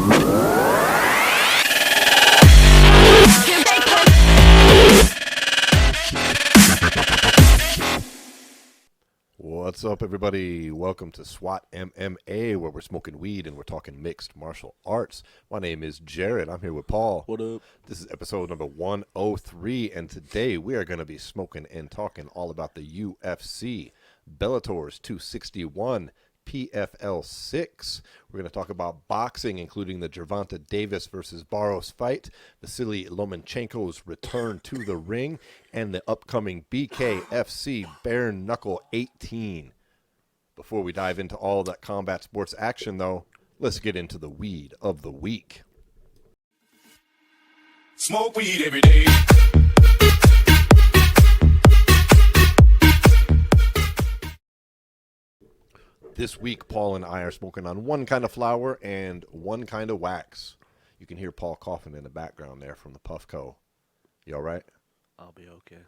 What's up, everybody? Welcome to S.W.A.T MMA, where we're smoking weed and we're talking mixed martial arts. My name is Jarrod. I'm here with Paul. What up? This is episode number 103, and today we are going to be smoking and talking all about the UFC, Bellator's 261, PFL 6. We're going to talk about boxing, including the Gervonta Davis versus Barros fight, Vasily Lomachenko's return to the ring, and the upcoming BKFC Bare Knuckle 18. Before we dive into all that combat sports action, though, let's get into the weed of the week. Smoke weed every day. This week, Paul and I are smoking on one kind of flower and one kind of wax. You can hear Paul coughing in the background there from the Puffco. You all right? I'll be okay.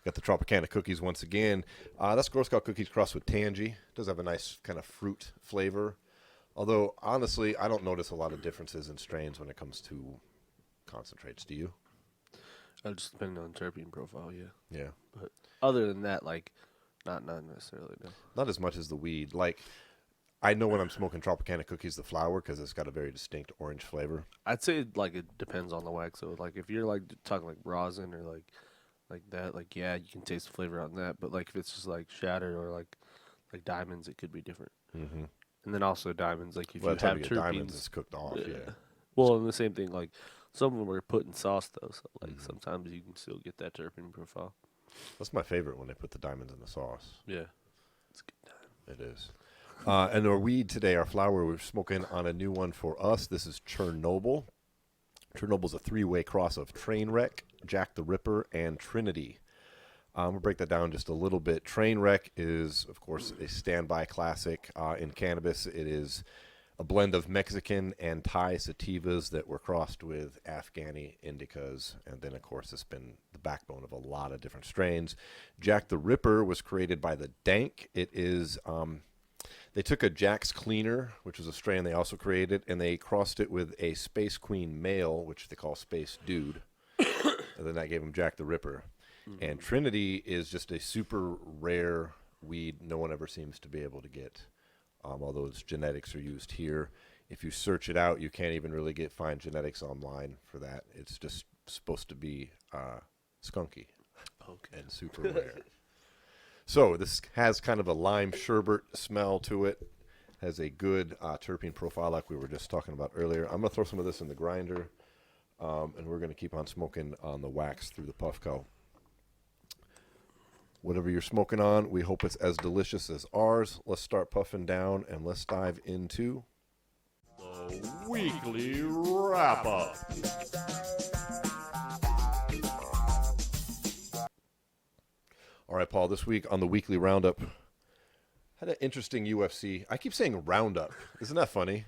Got the Tropicana cookies once again. That's Girl Scout cookies crossed with Tangy. Does have a nice kind of fruit flavor. Although, honestly, I don't notice a lot of differences in strains when it comes to concentrates. Do you? Just depending on terpene profile, yeah. Yeah. But other than that, like, not necessarily, no. Not as much as the weed. Like, I know when I'm smoking Tropicana cookies, the flower, because it's got a very distinct orange flavor. I'd say, like, it depends on the wax. So, like, if you're, like, talking, like, rosin or, like that, like, yeah, you can taste the flavor on that. But, like, if it's just, like, shatter or, like diamonds, it could be different. Mm-hmm. And then also diamonds, like, if Well, you have you get terpenes. diamonds, it's cooked off, yeah. Well, and the same thing, like, some of them are put in sauce, though. So, like, sometimes you can still get that terpene profile. That's my favorite when they put the diamonds in the sauce. Yeah. It's a good time. It is. And our weed today, our flower, we're smoking on a new one for us. This is Chernobyl. Chernobyl's a three-way cross of Trainwreck, Jack the Ripper, and Trinity. We'll break that down just a little bit. Trainwreck is, of course, a standby classic. In cannabis, it is a blend of Mexican and Thai sativas that were crossed with Afghani indicas. And then, of course, it's been the backbone of a lot of different strains. Jack the Ripper was created by the Dank. It is, they took a Jack's Cleaner, which was a strain they also created, and they crossed it with a Space Queen male, which they call Space Dude. And then that gave him Jack the Ripper. Mm-hmm. And Trinity is just a super rare weed no one ever seems to be able to get. Although its genetics are used here. If you search it out, you can't even really find genetics online for that. It's just supposed to be skunky and super rare. So this has kind of a lime sherbet smell to it. Has a good terpene profile like we were just talking about earlier. I'm going to throw some of this in the grinder, and we're going to keep on smoking on the wax through the Puffco. Whatever you're smoking on, we hope it's as delicious as ours. Let's start puffing down, and let's dive into the weekly wrap-up. All right, Paul, this week on the weekly roundup, had an interesting UFC. I keep saying roundup. Isn't that funny?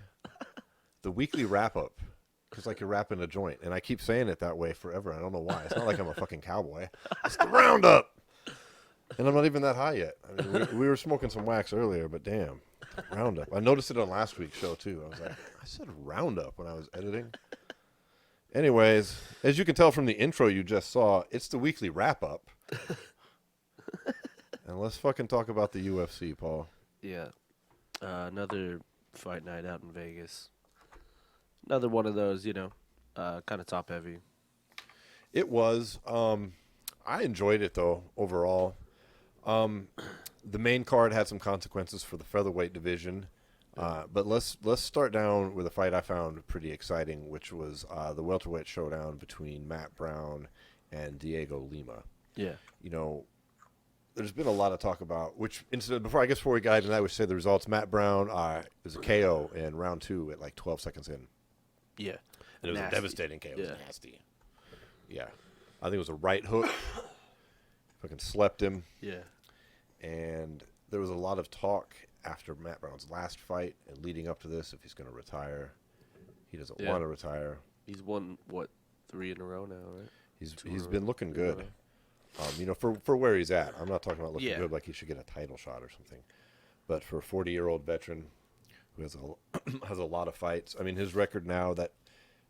The weekly wrap-up. It's like you're wrapping a joint, and I keep saying it that way forever. I don't know why. It's not like I'm a fucking cowboy. It's the roundup. And I'm not even that high yet. I mean, we were smoking some wax earlier, but damn, Roundup. I noticed it on last week's show, too. I was like, I said Roundup when I was editing. Anyways, as you can tell from the intro you just saw, it's the weekly wrap-up. And let's fucking talk about the UFC, Paul. Yeah. Another fight night out in Vegas. Another one of those, you know, kind of top-heavy. It was. I enjoyed it, though, overall. The main card had some consequences for the featherweight division, but let's start down with a fight I found pretty exciting, which was the welterweight showdown between Matt Brown and Diego Lima. Yeah, you know, there's been a lot of talk about which incident. Before we got into that, we say the results. Matt Brown it was a KO in round 2 at like 12 seconds in. Yeah, and it was a devastating KO. Yeah. It was nasty. Yeah, I think it was a right hook. Fucking slept him. Yeah. And there was a lot of talk after Matt Brown's last fight and leading up to this if he's going to retire. He doesn't want to retire. He's won, what, 3 in a row now, right? He's been looking good. You know, for where he's at. I'm not talking about looking good like he should get a title shot or something. But for a 40-year-old veteran who has has a lot of fights. I mean, his record now, that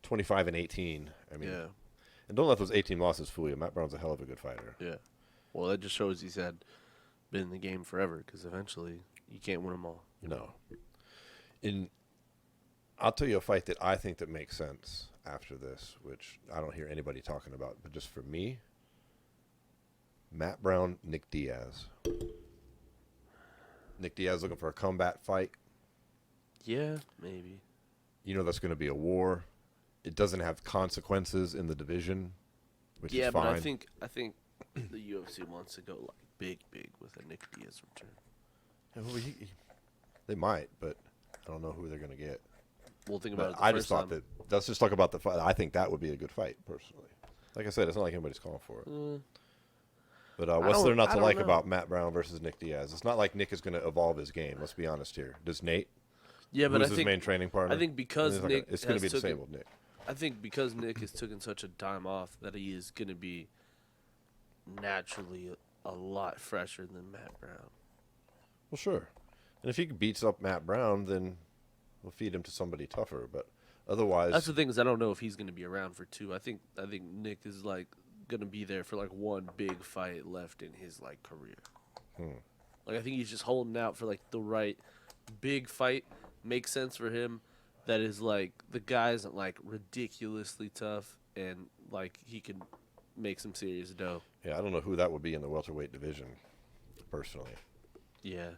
25-18. I mean, Yeah. and don't let those 18 losses fool you. Matt Brown's a hell of a good fighter. Yeah. Well, that just shows he's been in the game forever, because eventually you can't win them all. No. I'll tell you a fight that I think that makes sense after this, which I don't hear anybody talking about, but just for me, Matt Brown, Nick Diaz. Nick Diaz looking for a combat fight. Yeah, maybe. You know that's going to be a war. It doesn't have consequences in the division, which Yeah, is fine. but I think the UFC wants to go like big with a Nick Diaz return. Yeah, well, they might, but I don't know who they're going to get. We'll think about it. I just thought that. Let's just talk about the fight. I think that would be a good fight, personally. Like I said, it's not like anybody's calling for it. But what's there not to like about Matt Brown versus Nick Diaz? It's not like Nick is going to evolve his game. Let's be honest here. Does Nate? Yeah, but who's his main training partner? I think because Nick, it's going to be the same with Nick. I think because Nick has taken such a time off that he is going to be naturally a lot fresher than Matt Brown. Well, sure. And if he beats up Matt Brown, then we'll feed him to somebody tougher. But otherwise, that's the thing, is I don't know if he's going to be around for two. I think Nick is like going to be there for like one big fight left in his like career. Like I think he's just holding out for like the right big fight. Makes sense for him. That is like the guy isn't like ridiculously tough and like he can make some serious dough. Yeah, I don't know who that would be in the welterweight division, personally. Yeah,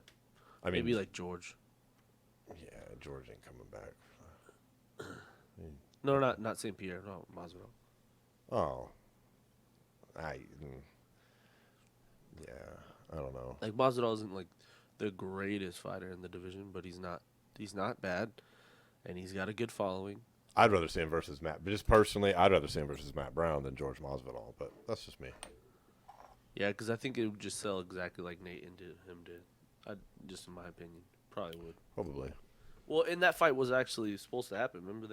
I mean, maybe like George. Yeah, George ain't coming back. No, not St. Pierre. No, Masvidal. Oh, yeah, I don't know. Like Masvidal isn't like the greatest fighter in the division, but he's not bad, and he's got a good following. I'd rather see him versus Matt, but just personally, I'd rather see him versus Matt Brown than George Masvidal. But that's just me. Yeah, because I think it would just sell exactly like Nate and him did. Just in my opinion, probably would. Probably. Well, and that fight was actually supposed to happen. Remember,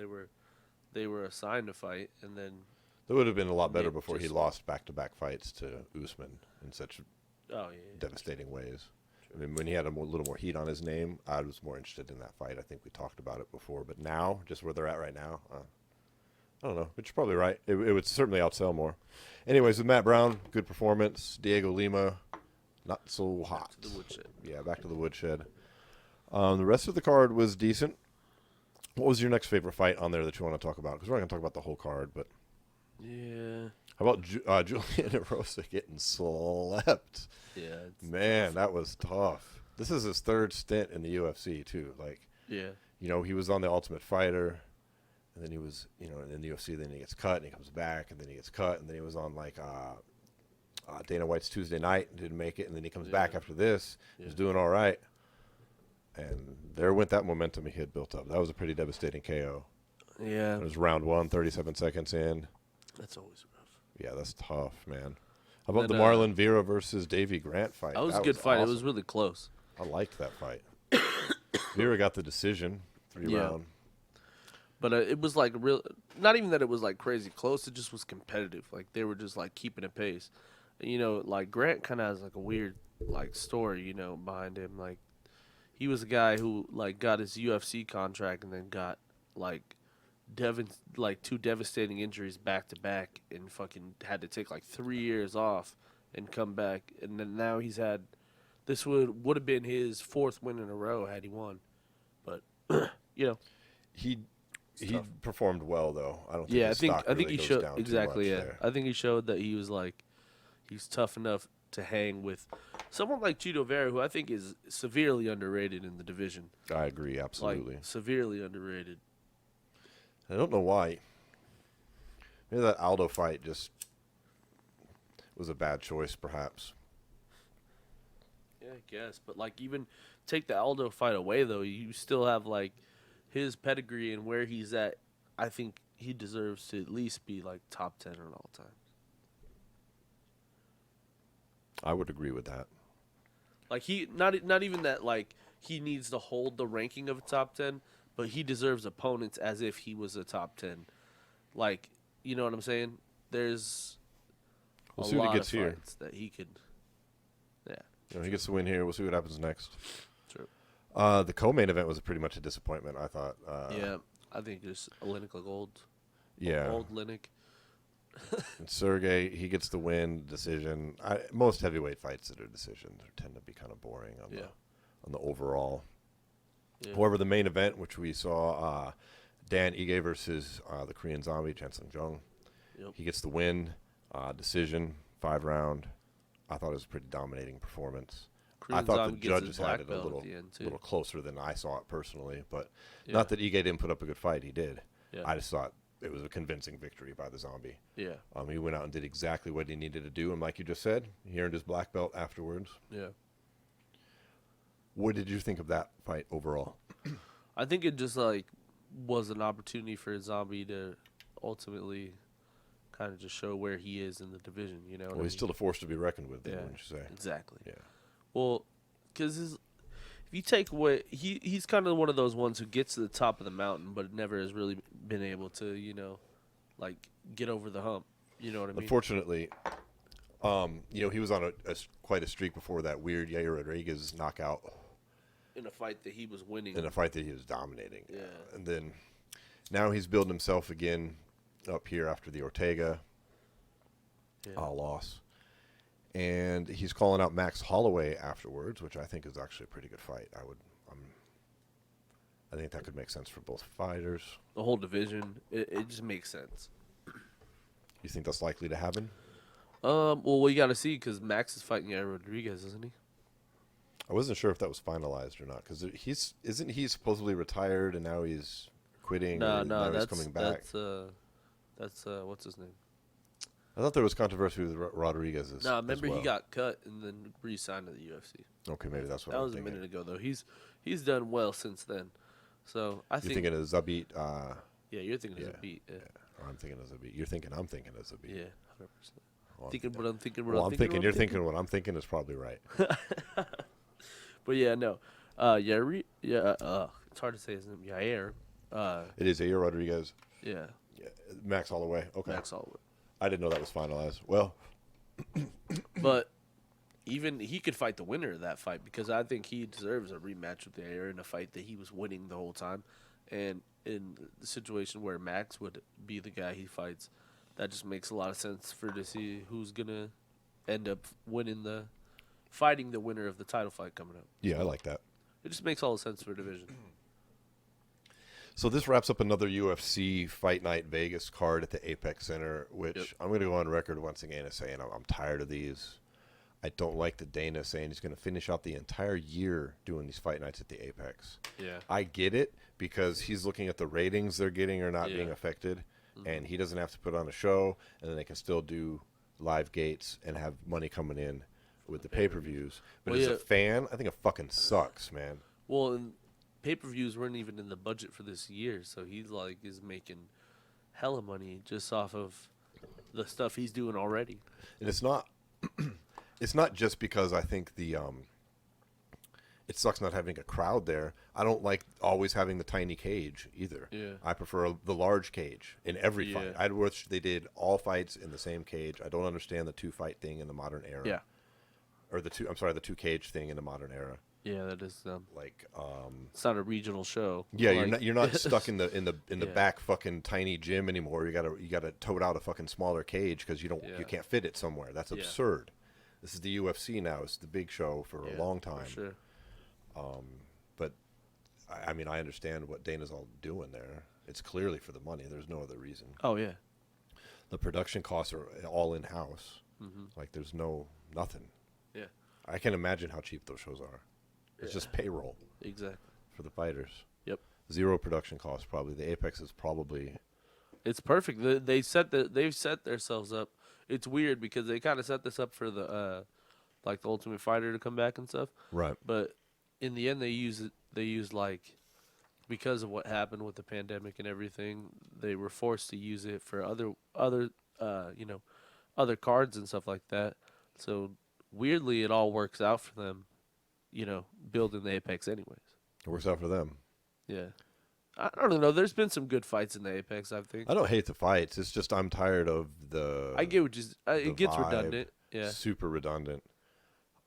they were assigned to fight, and then That would have been a lot better Nick before he just- lost back-to-back fights to Usman in such yeah. devastating ways. I mean, when he had a little more heat on his name, I was more interested in that fight. I think we talked about it before. But now, just where they're at right now, I don't know. But you're probably right. It would certainly outsell more. Anyways, with Matt Brown, good performance. Diego Lima, not so hot. Back to the woodshed. Yeah, back to the woodshed. The rest of the card was decent. What was your next favorite fight on there that you want to talk about? Because we're not going to talk about the whole card, but Yeah. how about Julian Erosa getting slept? Yeah. Man, that was tough. This is his third stint in the UFC too. Like, Yeah. you know, he was on the Ultimate Fighter, and then he was, you know, in the UFC. Then he gets cut, and he comes back, and then he gets cut, and then he was on like Dana White's Tuesday Night and didn't make it, and then he comes back after this. He was doing all right, and there went that momentum he had built up. That was a pretty devastating KO. Yeah. It was round 1, 37 seconds in. That's always rough. Yeah, that's tough, man. How about Then, the Marlon Vera versus Davy Grant fight? That was a good fight. awesome. It was really close. I liked that fight. Vera got the decision, 3 round. But it was like real. Not even that it was like crazy close. It just was competitive. Like they were just like keeping a pace. And, you know, like Grant kind of has like a weird like story, you know, behind him. Like he was a guy who like got his UFC contract and then got like two devastating injuries back to back and fucking had to take like 3 years off and come back. And then now he's had this would have been his 4th win in a row had he won. But you know, He performed well though. I don't think. yeah, his I think stock I think really he goes showed down too exactly. much Yeah, there. I think he showed that he was like he's tough enough to hang with someone like Chito Vera, who I think is severely underrated in the division. I agree, absolutely. Like severely underrated. I don't know why. Maybe that Aldo fight just was a bad choice, perhaps. Yeah, I guess. But like even take the Aldo fight away though, you still have like his pedigree and where he's at. I think he deserves to at least be like top 10 at all times. I would agree with that. Like he not even that like he needs to hold the ranking of a top 10, but he deserves opponents as if he was a top 10. Like, you know what I'm saying? There's We'll a see what lot he gets of here. fights that he could. Yeah. You know, he gets the win here. We'll see what happens next. True. The co-main event was pretty much a disappointment, I thought. Yeah, I think just Oleinik old Yeah. old Linnick. And Sergey, he gets the win, decision. Most heavyweight fights that are decisions tend to be kind of boring on the overall. Yeah. However, the main event, which we saw, Dan Ige versus the Korean Zombie, Jensen Jung. Yep. He gets the win, decision, 5-round. I thought it was a pretty dominating performance. Korean I thought Zombie the gets his judges had black it a belt little, at the end, too. little closer than I saw it personally, but Yeah. not that Ige didn't put up a good fight. He did. Yeah. I just thought it was a convincing victory by the Zombie. Yeah. He went out and did exactly what he needed to do, and like you just said, he earned his black belt afterwards. Yeah. What did you think of that fight overall? I think it just like was an opportunity for Zombie to ultimately kind of just show where he is in the division. You know, what Well, I he's mean? still a force to be reckoned with, Yeah, wouldn't you say? exactly. Yeah. Well, because if you take away, he's kind of one of those ones who gets to the top of the mountain, but never has really been able to, like get over the hump. You know what I mean? Unfortunately, he was on quite a streak before that weird Yair Rodriguez knockout In a fight that he was winning. in a fight that he was dominating. Yeah. And then now he's building himself again up here after the Ortega loss. And he's calling out Max Holloway afterwards, which I think is actually a pretty good fight. I think that could make sense for both fighters. The whole division, it just makes sense. You think that's likely to happen? Well, we got to see because Max is fighting Yair Rodriguez, isn't he? I wasn't sure if that was finalized or not because isn't he supposedly retired and now he's quitting? No, now that's he's coming back. That's what's his name? I thought there was controversy with Rodriguez. No, remember he got cut and then re-signed to the UFC. Okay, maybe that's what that I'm was thinking. a minute ago though. He's done well since then. So I think. You're thinking of Zabit. Yeah, you're thinking of yeah, Zabit. Yeah. Or I'm thinking of Zabit. You're thinking I'm thinking of Zabit. Yeah, 100%. Well, Thinking what I'm thinking. What well, I'm I'm thinking. thinking. You're thinking what I'm thinking is probably right. But yeah, no. It's hard to say his name. Yair. It is Yair Rodriguez. Yeah. Yeah, Max Holloway. Okay. Max Holloway. I didn't know that was finalized. Well, But even he could fight the winner of that fight because I think he deserves a rematch with Yair in a fight that he was winning the whole time. And in the situation where Max would be the guy he fights, that just makes a lot of sense to see who's going to end up fighting the winner of the title fight coming up. yeah, I like that. It just makes all the sense for a division. So this wraps up another UFC Fight Night Vegas card at the Apex Center, which I'm going to go on record once again as saying I'm tired of these. I don't like that Dana saying he's going to finish out the entire year doing these fight nights at the Apex. Yeah. I get it because he's looking at the ratings they're getting are not Yeah. being affected, and he doesn't have to put on a show, and then they can still do live gates and have money coming in with the pay-per-views. But Well, as yeah. a fan, I think it fucking sucks, man. Well, and pay-per-views weren't even in the budget for this year, so he is making hella money just off of the stuff he's doing already. And it's not it's not just because I think it sucks not having a crowd there. I don't like always having the tiny cage either. Yeah. I prefer the large cage in every Yeah. fight. I'd wish they did all fights in the same cage. I don't understand the 2-fight thing in the modern era. Yeah. Or the 2-cage thing in the modern era. Yeah, that is. Like It's not a regional show. yeah, Like- you're not stuck in the Yeah. back fucking tiny gym anymore. You gotta tote out a fucking smaller cage because you Yeah. can't fit it somewhere. That's Yeah. absurd. This is the UFC now. It's the big show for a Yeah, long for time. sure. But I mean, I understand what Dana's all doing there. It's clearly for the money. There's no other reason. Oh yeah. The production costs are all in house. Mm-hmm. Like there's nothing. Yeah. I can't imagine how cheap those shows are. It's just payroll Exactly. for the fighters. Yep. Zero production costs probably. The Apex is probably. It's perfect. They've set themselves up. It's weird because they kind of set this up for the like the Ultimate Fighter to come back and stuff. Right. But in the end, they used like because of what happened with the pandemic and everything, they were forced to use it for other other cards and stuff like that. So weirdly, it all works out for them. Building the Apex anyways. It works out for them. Yeah. I don't know. There's been some good fights in the Apex, I think. I don't hate the fights. It's just I'm tired of I get what you. the It gets vibe. redundant. Yeah. Super redundant.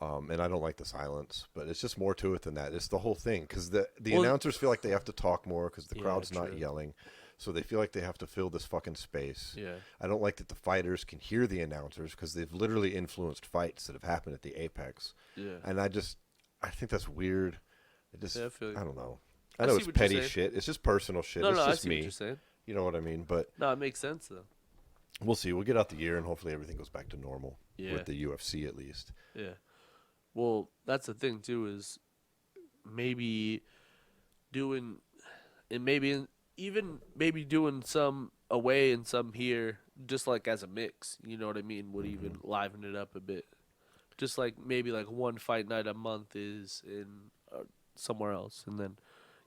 And I don't like the silence, but it's just more to it than that. It's the whole thing because the Well, announcers feel like they have to talk more because the Yeah, crowd's not true. yelling, so they feel like they have to fill this fucking space. Yeah. I don't like that the fighters can hear the announcers because they've literally influenced fights that have happened at the Apex, Yeah. and I think that's weird. It just Yeah, I feel you. I don't know. I I know see it's what you're petty saying. shit. It's just personal shit. No, It's no, I just see what me. you're saying. You know what I mean? But No, it makes sense though. we'll see. We'll get out the year, and hopefully everything goes back to normal Yeah. with the UFC at least. Yeah. Well, that's the thing too is maybe doing and even maybe doing some away and some here, just like as a mix. You know what I mean? Would even liven it up a bit. Just like maybe like one fight night a month is in somewhere else, and then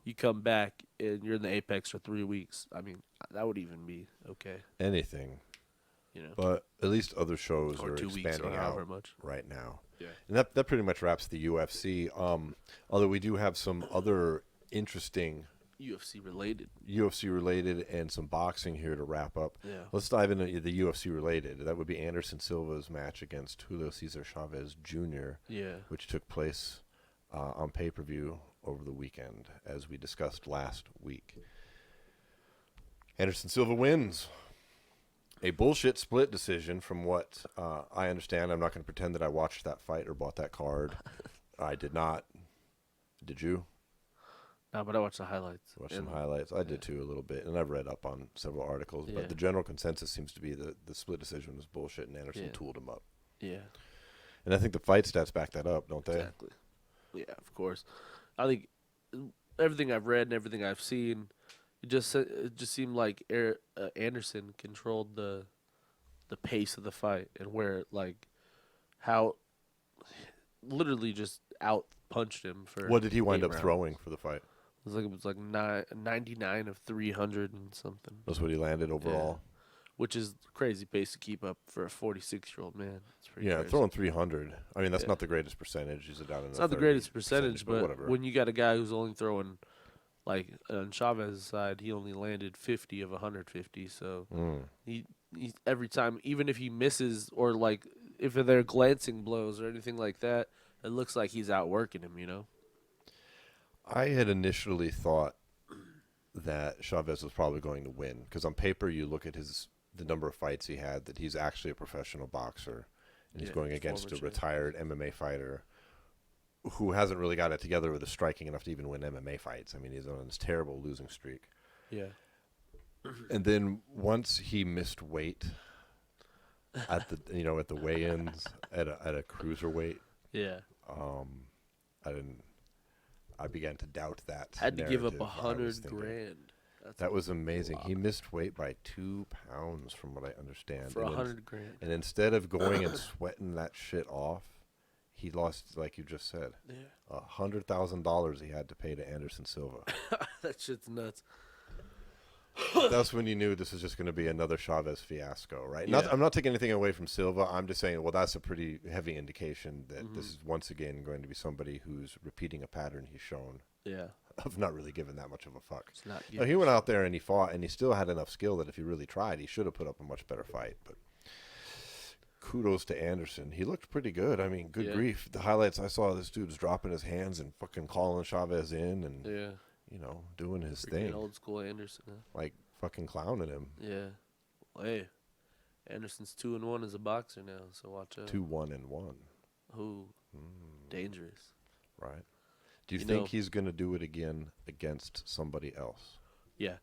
you come back and you're in the Apex for 3 weeks. I mean, that would even be okay. Anything. You know, But at least other shows or are 2 weeks expanding or however out much. right now. Yeah. And that pretty much wraps the UFC. Although we do have some other interesting UFC related. UFC related and some boxing here to wrap up. Yeah. Let's dive into the UFC related. That would be Anderson Silva's match against Julio Cesar Chavez Jr., Yeah. which took place on pay-per-view over the weekend, as we discussed last week. Anderson Silva wins. A bullshit split decision from what I understand. I'm not going to pretend that I watched that fight or bought that card. I did not. Did you? No, but I watched the highlights. Watch some And- highlights. I did too a little bit, and I've read up on several articles. Yeah. But the general consensus seems to be that the split decision was bullshit, and Anderson Yeah. tooled him up. Yeah. And I think the fight stats back that up, don't they? Exactly. Yeah, of course. I think everything I've read and everything I've seen, it just seemed like Anderson controlled the pace of the fight and where like how literally just out punched him for. What did he wind 8 up rounds. throwing for the fight? It was like 99 of 300 and something. That's what he landed overall. Which is crazy pace to keep up for a 46-year-old man. It's pretty Yeah, crazy. throwing 300. I mean, that's Yeah. not the greatest percentage. He's down in It's not the greatest percentage, but whatever. when you got a guy who's only throwing, like on Chavez's side, he only landed 50 of 150. So he every time, even if he misses or like if they're glancing blows or anything like that, it looks like he's outworking him. You know? I had initially thought that Chavez was probably going to win because on paper you look at the number of fights he had, that he's actually a professional boxer, and he's Yeah, going against a former champ. retired MMA fighter who hasn't really got it together with his striking enough to even win MMA fights. I mean, he's on this terrible losing streak. Yeah. And then once he missed weight at the weigh-ins at a cruiserweight, Yeah. I began to doubt that. Had to give up narrative. I was thinking, $100,000. That was amazing. He missed weight by 2 pounds, from what I understand. For And $100,000. And instead of going and sweating that shit off, he lost, like you just said, Yeah. $100,000 he had to pay to Anderson Silva. That shit's nuts. That's when you knew this was just going to be another Chavez fiasco, right? Yeah. I'm not taking anything away from Silva. I'm just saying, well, that's a pretty heavy indication that Mm-hmm. this is once again going to be somebody who's repeating a pattern he's shown Yeah. of not really giving that much of a fuck. It's not No, he went out there and he fought, and he still had enough skill that if he really tried, he should have put up a much better fight. But kudos to Anderson. He looked pretty good. I mean, good Yeah. grief. The highlights I saw, this dude's dropping his hands and fucking calling Chavez in and, Yeah. doing his Freaking thing. old school Anderson. Huh? Like fucking clowning him. Yeah. Well, hey, Anderson's 2-1 as a boxer now, so watch out. 2-1-1. Ooh, dangerous. Right. Do you You think know- he's going to do it again against somebody else? Yeah,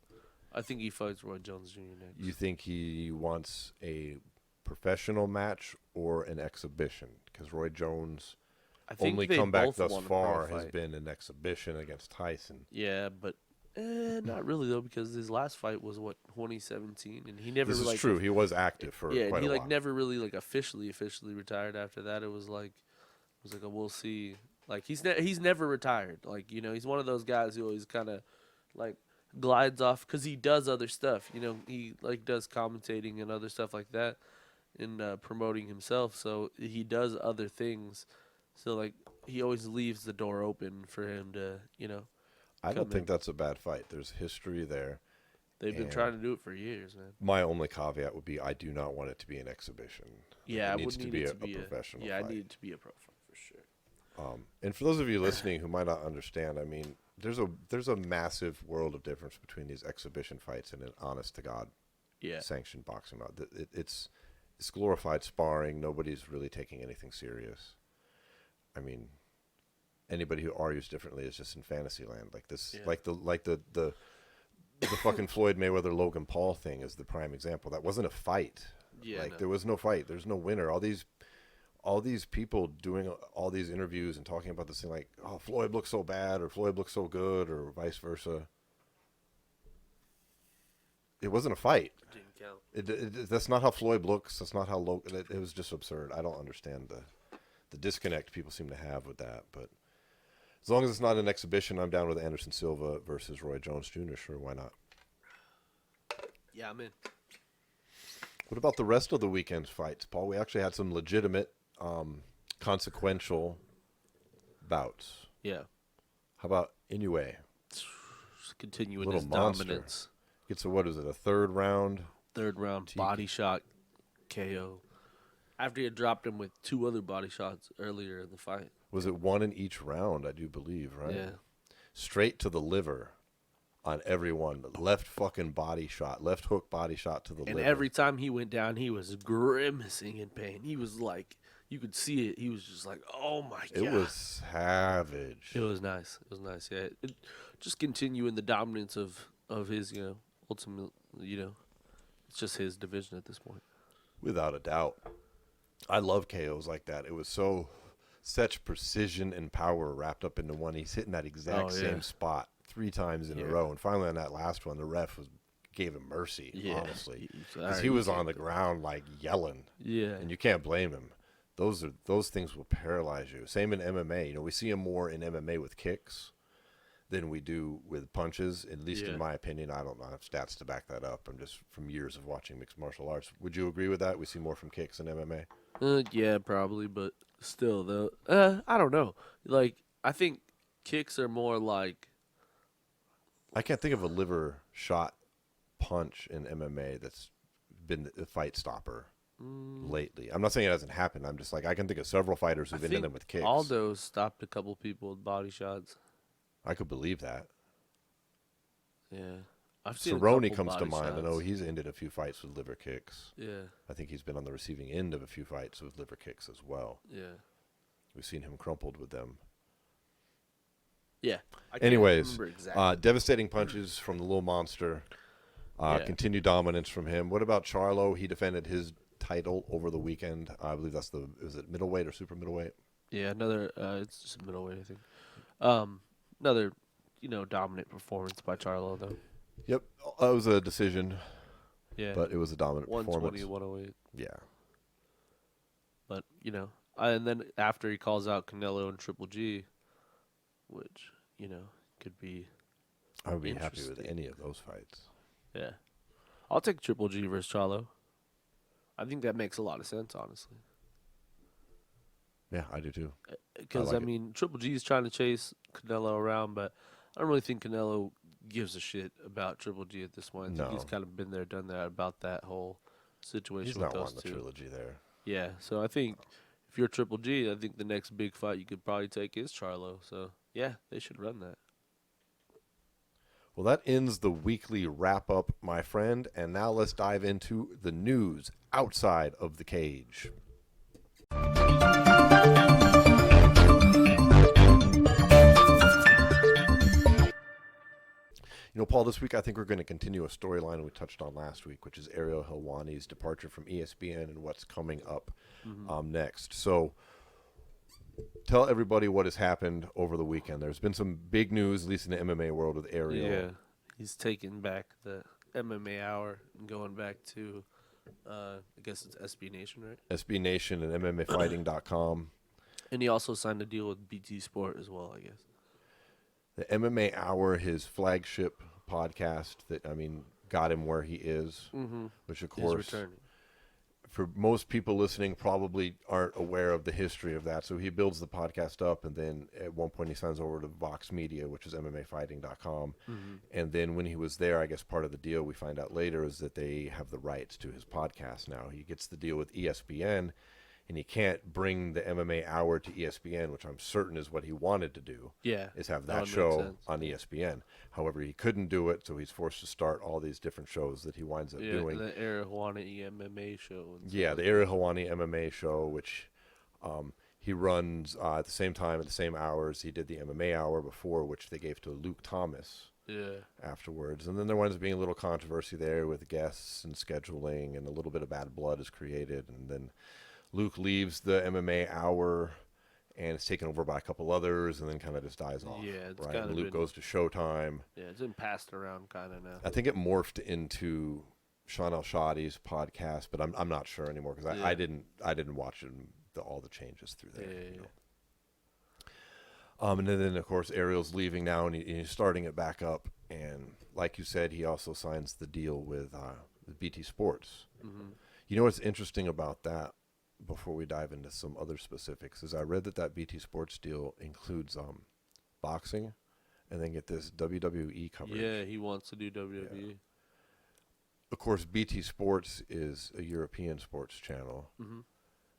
I think he fights Roy Jones Jr. next. You think he wants a professional match or an exhibition? Because Roy Jones' I think only they comeback both thus want a far pro has fight. been an exhibition against Tyson. Yeah, but not really though, because his last fight was 2017, and he never This is like true. He was active for yeah, and quite he a like while. never really like officially retired after that. It was like a we'll see. Like he's never retired. Like he's one of those guys who always kind of like glides off because he does other stuff. He like does commentating and other stuff like that, and promoting himself. So he does other things. So like he always leaves the door open for him to I don't come think in. that's a bad fight. There's history there. They've been And- trying to do it for years, man. My only caveat would be I do not want it to be an exhibition. Yeah, it I needs would to need be it a to be professional Yeah, fight. I need it to be a pro fight for sure. And for those of you listening who might not understand, I mean, there's a massive world of difference between these exhibition fights and an honest to God sanctioned boxing. It's glorified sparring. Nobody's really taking anything serious. I mean, anybody who argues differently is just in fantasy land. Like this, like the fucking Floyd Mayweather Logan Paul thing is the prime example. That wasn't a fight. Yeah, there was no fight. There's no winner. All these people doing all these interviews and talking about this thing like, oh, Floyd looks so bad or Floyd looks so good or vice versa. It wasn't a fight. Didn't count. That's not how Floyd looks. That's not how Logan. It was just absurd. I don't understand the disconnect people seem to have with that. But as long as it's not an exhibition, I'm down with Anderson Silva versus Roy Jones Jr. Sure, why not? Yeah, I'm in. What about the rest of the weekend's fights, Paul? We actually had some legitimate, consequential bouts. Yeah. How about Innoue? Just continuing Little his monster. dominance. Gets a third round? Third round body shot KO. After he had dropped him with 2 other body shots earlier in the fight. Was it 1 in each round, I do believe, right? Yeah. Straight to the liver on every one. Left fucking body shot. Left hook body shot to the liver. And every time he went down, he was grimacing in pain. He was like, you could see it. He was just like, oh my God. It was savage. It was nice. It was nice, yeah. Just continuing the dominance of his, ultimately, it's just his division at this point. Without a doubt. I love KOs like that. It was such precision and power wrapped up into one. He's hitting that exact same spot 3 times in a row. And finally on that last one, the ref gave him mercy, honestly. Because he was on the ground like yelling. Yeah. And you can't blame him. Those things will paralyze you. Same in MMA. We see him more in MMA with kicks than we do with punches, at least in my opinion. I don't have stats to back that up. I'm just from years of watching mixed martial arts. Would you agree with that? We see more from kicks in MMA? Yeah, probably, but still, though, I don't know. Like, I think kicks are more like... I can't think of a liver shot punch in MMA that's been a fight stopper lately. I'm not saying it hasn't happened. I'm just like, I can think of several fighters who've been in them with kicks. Aldo stopped a couple people with body shots. I could believe that. Yeah. I've seen Cerrone comes to body mind. shots. I know he's ended a few fights with liver kicks. Yeah. I think he's been on the receiving end of a few fights with liver kicks as well. Yeah. We've seen him crumpled with them. Yeah. Anyways, exactly. devastating punches from the little monster. Continued dominance from him. What about Charlo? He defended his title over the weekend. I believe that's is it middleweight or super middleweight? Yeah, another, it's just middleweight, I think. Another, dominant performance by Charlo, though. Yep. It was a decision. Yeah. But it was a dominant 120, performance. 108. Yeah. But, and then after he calls out Canelo and Triple G, which, could be I would be happy with any of those fights. Yeah. I'll take Triple G versus Charlo. I think that makes a lot of sense, honestly. Yeah, I do too. Because, Triple G is trying to chase Canelo around, but I don't really think Canelo gives a shit about Triple G at this point. I think he's kind of been there, done that about that whole situation with those two. He's not wanting the trilogy there. Yeah, so I think if you're Triple G, I think the next big fight you could probably take is Charlo. So, yeah, they should run that. Well, that ends the weekly wrap-up, my friend. And now let's dive into the news outside of the cage. Paul, this week I think we're going to continue a storyline we touched on last week, which is Ariel Helwani's departure from ESPN and what's coming up next. So tell everybody what has happened over the weekend. There's been some big news, at least in the MMA world, with Ariel. Yeah, he's taking back the MMA Hour and going back to, I guess it's SB Nation, right? SB Nation and MMAfighting.com. And he also signed a deal with BT Sport as well, I guess. The MMA Hour, his flagship podcast that, got him where he is, which, of course, for most people listening probably aren't aware of the history of that. So he builds the podcast up, and then at one point he signs over to Vox Media, which is MMAfighting.com. And then when he was there, I guess part of the deal we find out later is that they have the rights to his podcast now. He gets the deal with ESPN, and he can't bring the MMA Hour to ESPN, which I'm certain is what he wanted to do. Yeah, Is have that that would make show sense. on ESPN. However, he couldn't do it, so he's forced to start all these different shows that he winds up doing. The Ariel Helwani MMA show. And Yeah, the Ariel Helwani MMA show, which he runs at the same time, at the same hours. He did the MMA Hour before, which they gave to Luke Thomas afterwards. And then there winds up being a little controversy there with guests and scheduling, and a little bit of bad blood is created. And then Luke leaves the MMA Hour and it's taken over by a couple others, and then kind of just dies off. Yeah, it's right. kind of Luke goes to Showtime. Yeah, it's been passed around kind of now. I think it morphed into Sean Al-Shadi's podcast, but I'm not sure anymore because I didn't watch all the changes through there. And then of course Ariel's leaving now, and he's starting it back up. And like you said, he also signs the deal with BT Sports. Mm-hmm. You know what's interesting about that? Before we dive into some other specifics, is I read that BT Sports deal includes boxing, and then get this WWE coverage. Yeah, he wants to do WWE. Yeah. Of course, BT Sports is a European sports channel,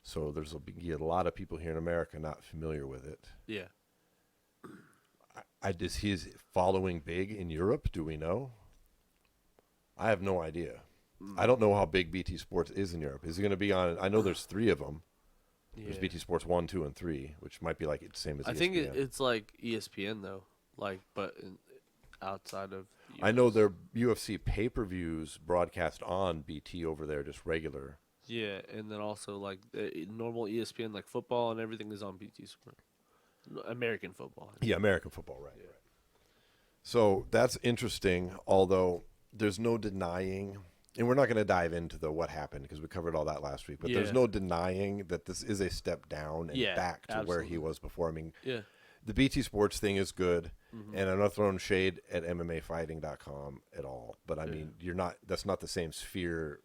so there's a lot of people here in America not familiar with it. Yeah. Is his following big in Europe? Do we know? I have no idea. I don't know how big BT Sports is in Europe. Is he going to be on? I know there's 3 of them. Yeah. There's BT Sports 1, 2, and 3, which might be like the same as ESPN. I think it's like ESPN though, but outside of. US. I know their UFC pay-per-views broadcast on BT over there, just regular. Yeah, and then also like normal ESPN, like football and everything is on BT Sports. American football. Yeah, American football, right. Yeah. So that's interesting, although there's no denying. And we're not going to dive into what happened because we covered all that last week. But there's no denying that this is a step down and back to where he was before. I mean, the BT Sports thing is good, and I'm not throwing shade at MMAfighting.com at all. But I mean, that's not the same sphere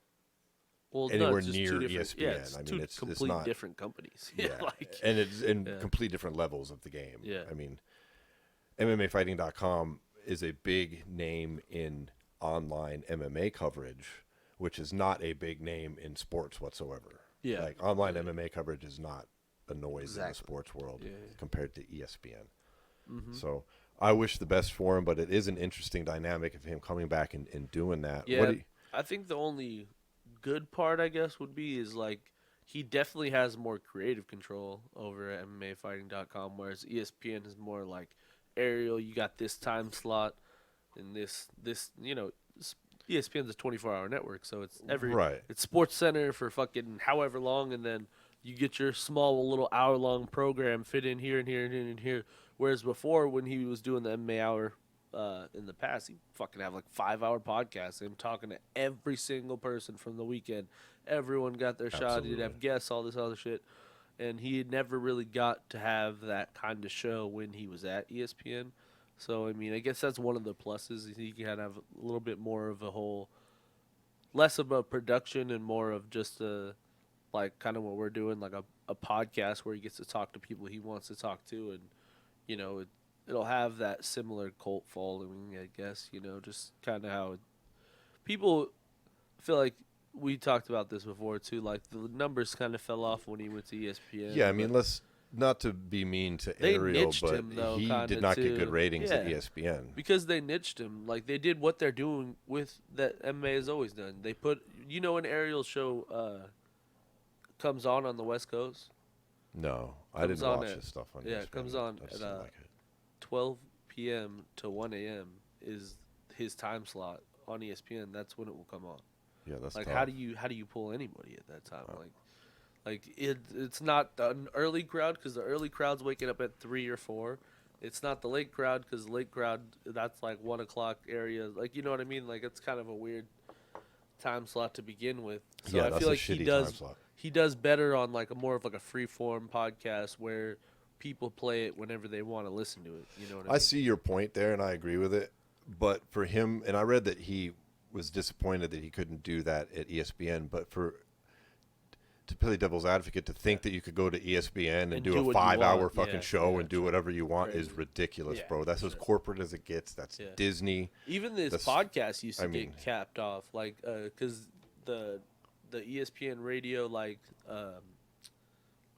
anywhere near ESPN. Yeah, it's it's completely not different companies. And it's in complete different levels of the game. Yeah. I mean, MMAfighting.com is a big name in online MMA coverage, which is not a big name in sports whatsoever. Yeah. Like online MMA coverage is not a noise in the sports world compared to ESPN. So I wish the best for him, but it is an interesting dynamic of him coming back and doing that. Yeah, I think the only good part, I guess, would be is like he definitely has more creative control over at MMAfighting.com, whereas ESPN is more like, Ariel, you got this time slot. And this ESPN's a 24-hour network, so it's it's Sports Center for fucking however long, and then you get your small little hour-long program fit in here and here and here and here. Whereas before, when he was doing the MMA Hour in the past, he'd fucking have like 5-hour podcasts, him talking to every single person from the weekend. Everyone got their shot. He'd have guests, all this other shit. And he had never really got to have that kind of show when he was at ESPN. So, I mean, I guess that's one of the pluses. He can have a little bit more of less of a production and more of just like kind of what we're doing, like a podcast where he gets to talk to people he wants to talk to. And, it'll have that similar cult following, I guess, just kind of how people feel like we talked about this before, too. Like, the numbers kind of fell off when he went to ESPN. Yeah, I mean, not to be mean to Ariel, but he did not get good ratings at ESPN. Because they niched him. Like, they did what they're doing with that MMA has always done. They put, when Ariel's show comes on the West Coast? No, I didn't watch his stuff on ESPN. Yeah, it comes on at 12 p.m. to 1 a.m. is his time slot on ESPN. That's when it will come on. Yeah, that's like, tough. how do you pull anybody at that time? Oh. Like it's not an early crowd because the early crowd's waking up at 3 or 4. It's not the late crowd because the late crowd, that's like 1 o'clock area. Like, you know what I mean? Like, it's kind of a weird time slot to begin with. So I feel like he does better on like more of a free form podcast where people play it whenever they want to listen to it. You know what I mean? I see your point there, and I agree with it. But for him, and I read that he was disappointed that he couldn't do that at ESPN, but to play devil's advocate, to think that you could go to ESPN and do a 5-hour fucking show and do whatever you want is ridiculous, bro. That's as corporate as it gets. That's Disney. Even this podcast used to get capped off, like, because the ESPN radio, like,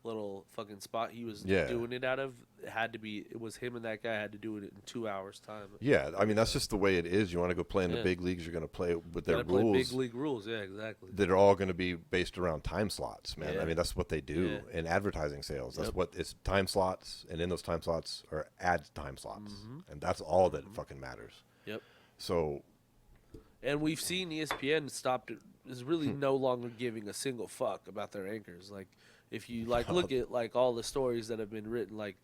little fucking spot he was Yeah. doing it out of, it was him and that guy had to do it in 2 hours time. Yeah, I mean that's just the way it is. You want to go play in the Yeah. big leagues, you're going to play with their Gotta play rules. big league rules, yeah, exactly. That are all going to be based around time slots, man. Yeah. I mean that's what they do in advertising sales. That's what it's time slots, and in those time slots are ad time slots, and that's all that fucking matters. Yep. So, and we've seen ESPN is really no longer giving a single fuck about their anchors. Like, if you look at like all the stories that have been written, like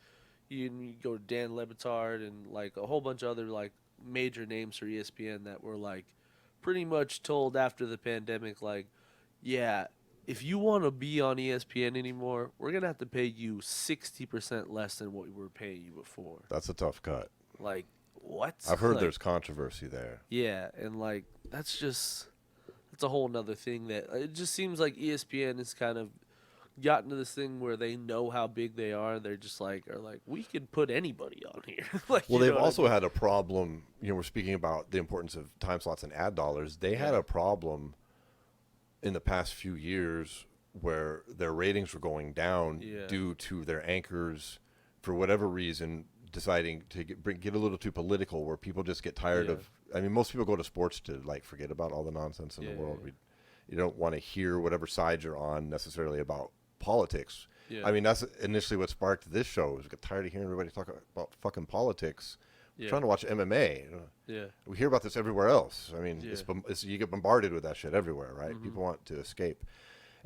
you go to Dan Le Batard and like a whole bunch of other like major names for ESPN that were like pretty much told after the pandemic, like, yeah, if you want to be on ESPN anymore, we're gonna have to pay you 60% less than what we were paying you before. that's a tough cut. Like, what? I've heard Like, there's controversy there. yeah, and like that's a whole nother thing that it just seems like ESPN has kind of gotten to this thing where they know how big they are. They're just like we could put anybody on here. Like, Well, you they've know what I also mean? had a problem. You know, we're speaking about the importance of time slots and ad dollars. They had a problem in the past few years where their ratings were going down due to their anchors, for whatever reason, deciding to get a little too political, where people just get tired of. I mean, most people go to sports to like forget about all the nonsense in the world. You don't want to hear whatever side you're on necessarily about politics. I mean, that's initially what sparked this show. Was get tired of hearing everybody talk about fucking politics. We're trying to watch MMA. We hear about this everywhere else. I mean, you get bombarded with that shit everywhere, right? People want to escape.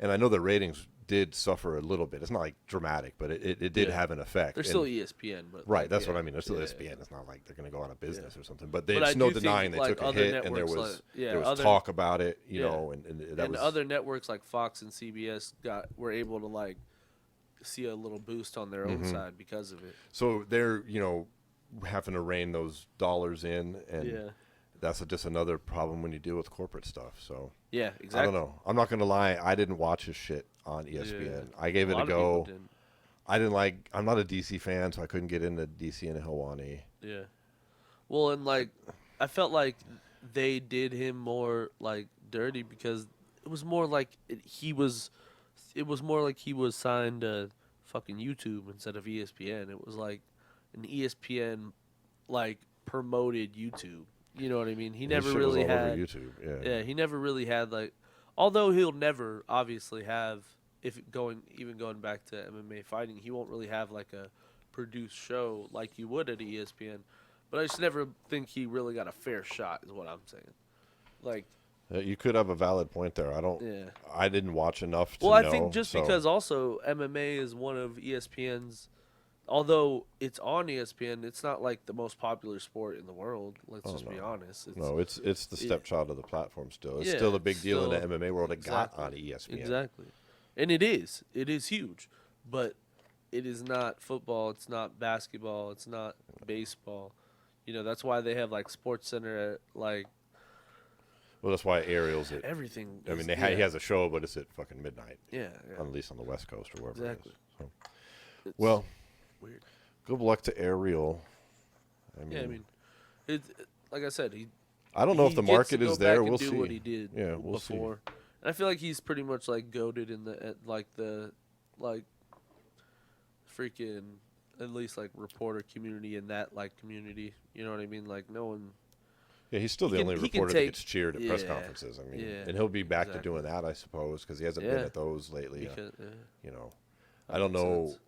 And I know the ratings did suffer a little bit. It's not like dramatic, but it did have an effect. They're still ESPN, but right, like, that's what I mean. They're still ESPN. It's not like they're going to go out of business or something. But there's I no do think, denying they like, took a other hit, and there networks, was talk about it, you know, and that and was other networks like Fox and CBS were able to like see a little boost on their own side because of it. So they're, you know, having to rein those dollars in, and that's just another problem when you deal with corporate stuff. So yeah, exactly. I don't know. I'm not gonna lie. I didn't watch his shit on ESPN. I gave it a go. I didn't like. I'm not a DC fan, so I couldn't get into DC and Helwani. Yeah. Well, and like I felt like they did him more like dirty because it was more like he was signed to fucking YouTube instead of ESPN. It was like an ESPN like promoted YouTube. You know what I mean? He never His shit really was all over had YouTube. Yeah, he never really had like, although he'll never obviously have, going back to MMA fighting, he won't really have like a produced show like you would at ESPN. But I just never think he really got a fair shot, is what I'm saying. Like, you could have a valid point there. I didn't watch enough to know. Well, I think just because also MMA is one of ESPN's, although it's on ESPN, it's not like the most popular sport in the world. Let's just be honest. It's the stepchild of the platform still. It's still a big deal in the MMA world. It got on ESPN. Exactly. And it is. It is huge. But it is not football. It's not basketball. It's not baseball. You know, that's why they have like Sports Center at like. Well, that's why Ariel's at everything. I mean, he has a show, but it's at fucking midnight. Yeah. At least on the West Coast or wherever Exactly. it is. So. Well, weird. Good luck to Ariel. I mean, like I said, I don't know if the market is there. We'll see. see. What he did we'll before. See. And I feel like he's pretty much like goated in the freaking at least like reporter community in that like community. You know what I mean? Like no one. Yeah, he's still the only reporter that gets cheered at press conferences. I mean, and he'll be back to doing that, I suppose, because he hasn't been at those lately. You know, I don't know. Sense.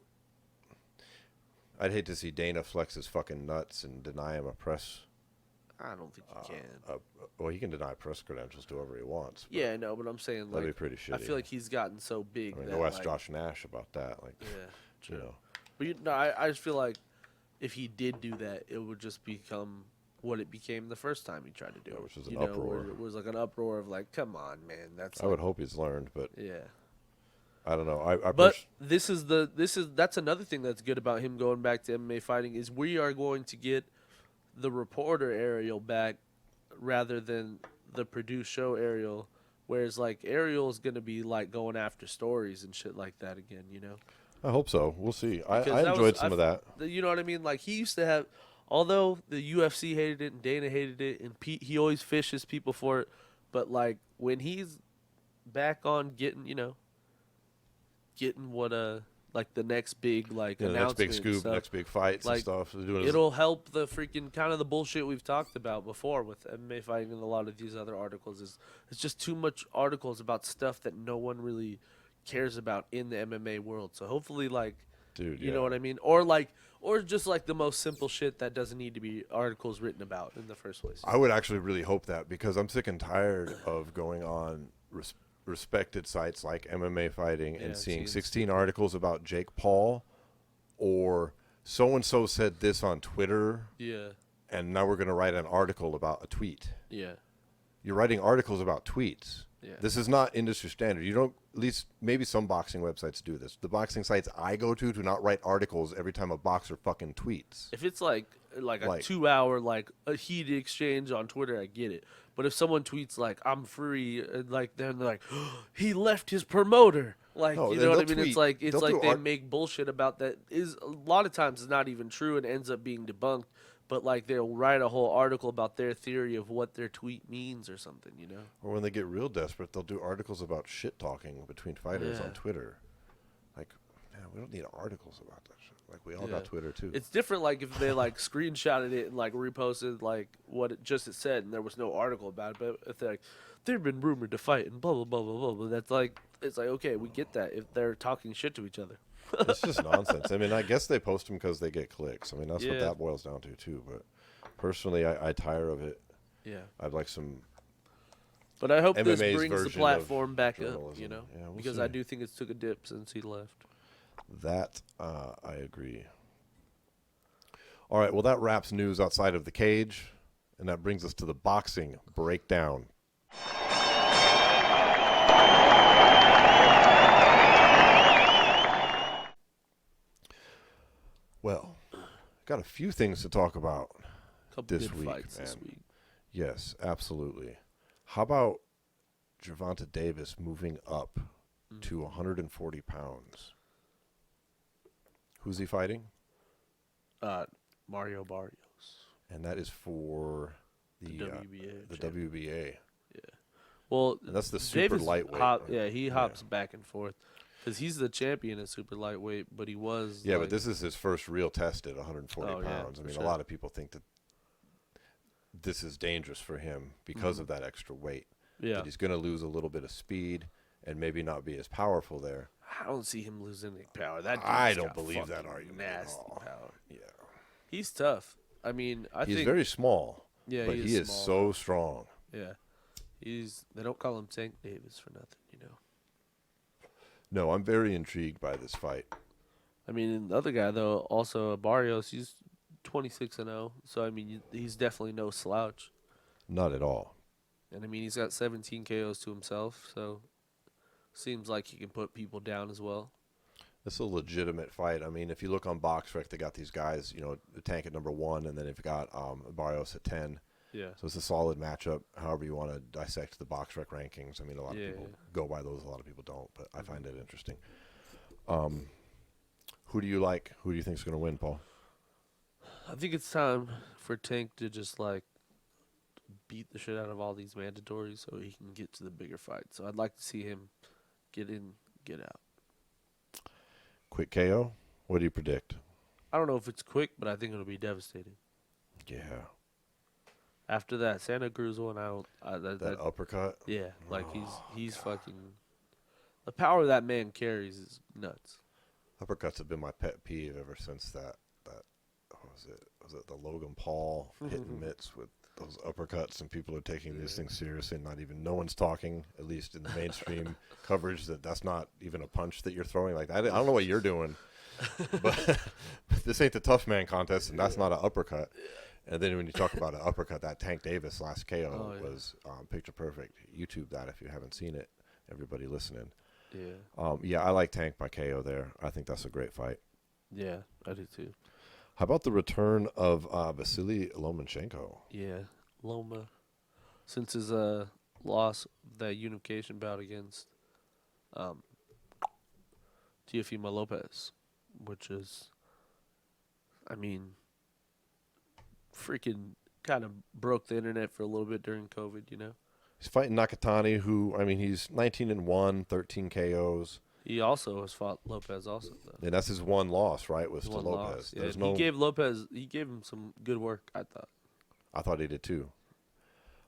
I'd hate to see Dana flex his fucking nuts and deny him a press. I don't think he can. Well, he can deny press credentials to whoever he wants. Yeah, I know, but I'm saying that'd be pretty shitty. I feel like he's gotten so big. I mean, go ask Josh Nash about that. Like, true. You know. But I just feel like if he did do that, it would just become what it became the first time he tried to do it. Which was an uproar. It was like an uproar of like, come on, man. I would hope he's learned, but I don't know. That's another thing that's good about him going back to MMA fighting is we are going to get the reporter Ariel back rather than the produced show Ariel, whereas like Ariel is going to be like going after stories and shit like that again, you know. I hope so. We'll see. I enjoyed some of that. You know what I mean? Like he used to have, although the UFC hated it and Dana hated it and he always fishes people for it, but like when he's back on getting what like the next big like the next big announcement scoop, stuff. next big fights and Like, stuff. They're doing It'll help the freaking kind of the bullshit we've talked about before with MMA fighting and a lot of these other articles. Is it's just too much articles about stuff that no one really cares about in the MMA world. So hopefully, like, dude, you know what I mean, or just like the most simple shit that doesn't need to be articles written about in the first place. I would actually really hope that, because I'm sick and tired of going on respected sites like MMA fighting and seeing 16 articles about Jake Paul, or so-and-so said this on Twitter. Yeah. And now we're going to write an article about a tweet. Yeah. You're writing articles about tweets. Yeah. This is not industry standard. You don't, at least maybe some boxing websites do this. The boxing sites I go to do not write articles every time a boxer fucking tweets. If it's like a 2-hour like a heated exchange on Twitter, I get it. But if someone tweets like "I'm free," like then they're like, oh, "He left his promoter." Like, No, you know what I mean? tweet. It's like they make bullshit about that. Is a lot of times it's not even true and ends up being debunked. But like they'll write a whole article about their theory of what their tweet means or something, you know? Or when they get real desperate, they'll do articles about shit talking between fighters on Twitter. Like, man, we don't need articles about that shit. Like, we all got Twitter too. It's different, like if they like screenshotted it and like reposted like what it said, and there was no article about it. But if they're like, they've been rumored to fight and blah blah blah blah blah, but that's like it's like okay, we get that if they're talking shit to each other. It's just nonsense. I mean, I guess they post them because they get clicks. I mean, that's what that boils down to too. But personally, I tire of it. Yeah, I'd like some. But I hope MMA's this brings the platform back up, journalism. you know, Yeah, we'll because see. I do think it's took a dip since he left. That I agree. All right, well, that wraps news outside of the cage, and that brings us to the boxing breakdown. Well, got a few things to talk about Couple this good week, fights man. this week. Yes, absolutely. How about Gervonta Davis moving up to 140 pounds? Who's he fighting? Mario Barrios. And that is for the WBA. the WBA. Well, And that's the super Davis lightweight. he hops back and forth because he's the champion at super lightweight, but he was. Yeah, but this is his first real test at 140 pounds. I mean, a lot of people think that this is dangerous for him because of that extra weight. Yeah, That he's going to lose a little bit of speed and maybe not be as powerful there. I don't see him losing any power. That I dude's don't got believe that fucking argument at Nasty all. power. Yeah, He's tough. I mean, I he's think very small. Yeah, but he is small. so strong. Yeah, they don't call him Tank Davis for nothing, you know. No, I'm very intrigued by this fight. I mean, the other guy though, also Barrios, he's 26-0. So I mean, he's definitely no slouch. Not at all. And I mean, he's got 17 KOs to himself, so seems like he can put people down as well. It's a legitimate fight. I mean, if you look on BoxRec, they got these guys, you know, the Tank at number 1, and then they've got Barrios at 10. Yeah. So it's a solid matchup, however you want to dissect the BoxRec rankings. I mean, a lot of people go by those, a lot of people don't, but I find it interesting. Who do you like? Who do you think is going to win, Paul? I think it's time for Tank to just, like, beat the shit out of all these mandatories so he can get to the bigger fight. So I'd like to see him get in, get out. Quick KO? What do you predict? I don't know if it's quick, but I think it'll be devastating. Yeah. After that Santa Cruz one, That uppercut? yeah, like he's fucking. The power that man carries is nuts. Uppercuts have been my pet peeve ever since that what was it? Was it the Logan Paul hitting mitts with those uppercuts, and people are taking these things seriously, and no one's talking, at least in the mainstream coverage, that's not even a punch that you're throwing. Like, I don't know what you're doing, but this ain't the tough man contest, and that's not an uppercut. And then when you talk about an uppercut, that Tank Davis last KO was picture perfect. YouTube that if you haven't seen it, everybody listening. Yeah. I like Tank by KO there. I think that's a great fight. Yeah, I do too. How about the return of Vasily Lomachenko? Yeah, Loma. Since his loss, that unification bout against Teofimo Lopez, which is, I mean, freaking kind of broke the internet for a little bit during COVID, you know? He's fighting Nakatani, who, I mean, he's 19-1, 13 KOs. He also has fought Lopez also though. And that's his one loss, right? Was to One Lopez. loss. Yeah, There's he gave Lopez. He gave him some good work. I thought. I thought he did too.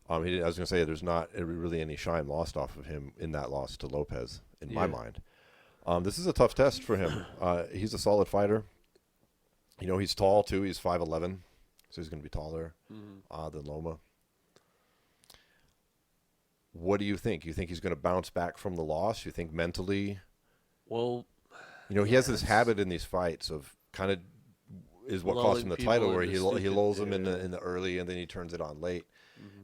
I was going to say there's not really any shine lost off of him in that loss to Lopez, in my mind. This is a tough test for him. He's a solid fighter. You know, he's tall too. He's 5'11", so he's going to be taller than Loma. What do you think? You think he's going to bounce back from the loss? You think mentally? Well, you know, he has this habit in these fights of kind of is what cost him the title, where he lulls him in the early and then he turns it on late.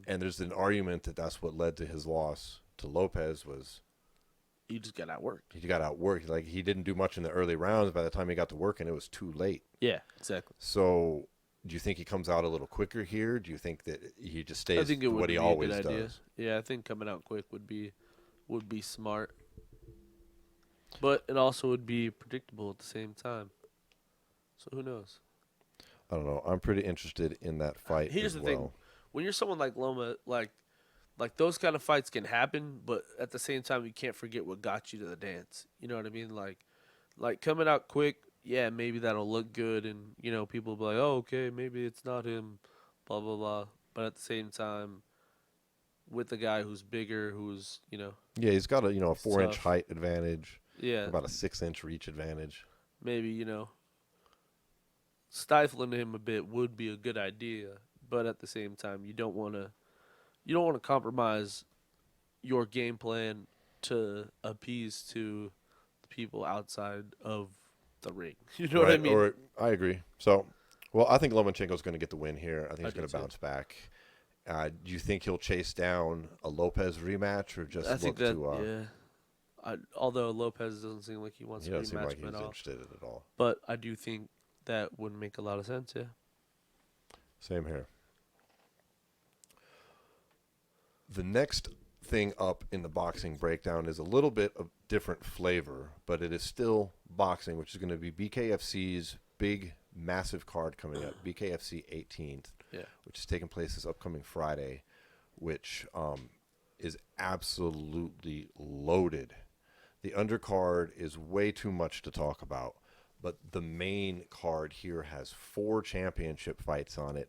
And there's an argument that that's what led to his loss to Lopez was he just got outworked. He got outworked. Like, he didn't do much in the early rounds. By the time he got to work, and it was too late. Yeah, exactly. So, do you think he comes out a little quicker here? Do you think that he just stays what he always does? Yeah, I think coming out quick would be smart. But it also would be predictable at the same time. So who knows? I don't know. I'm pretty interested in that fight. Here's the thing. When you're someone like Loma, like those kind of fights can happen, but at the same time, you can't forget what got you to the dance. You know what I mean? Like coming out quick, yeah, maybe that'll look good, and you know, people will be like, oh, okay, maybe it's not him, blah blah blah. But at the same time, with the guy who's bigger, who's yeah, he's got a 4-inch height advantage, yeah, about a 6-inch reach advantage. Maybe stifling him a bit would be a good idea. But at the same time, you don't want to compromise your game plan to appease to the people outside of the ring. You know what I mean? I agree. So, well, I think Lomachenko's going to get the win here. I think he's going to bounce back. Do you think he'll chase down a Lopez rematch or just although Lopez doesn't seem like he wants to rematch, seem like he's interested in it at all. But I do think that would make a lot of sense. Yeah. Same here. The next thing up in the boxing breakdown is a little bit of different flavor, but it is still boxing, which is going to be BKFC's big, massive card coming up, BKFC 18th, which is taking place this upcoming Friday, which is absolutely loaded. The undercard is way too much to talk about, but the main card here has 4 championship fights on it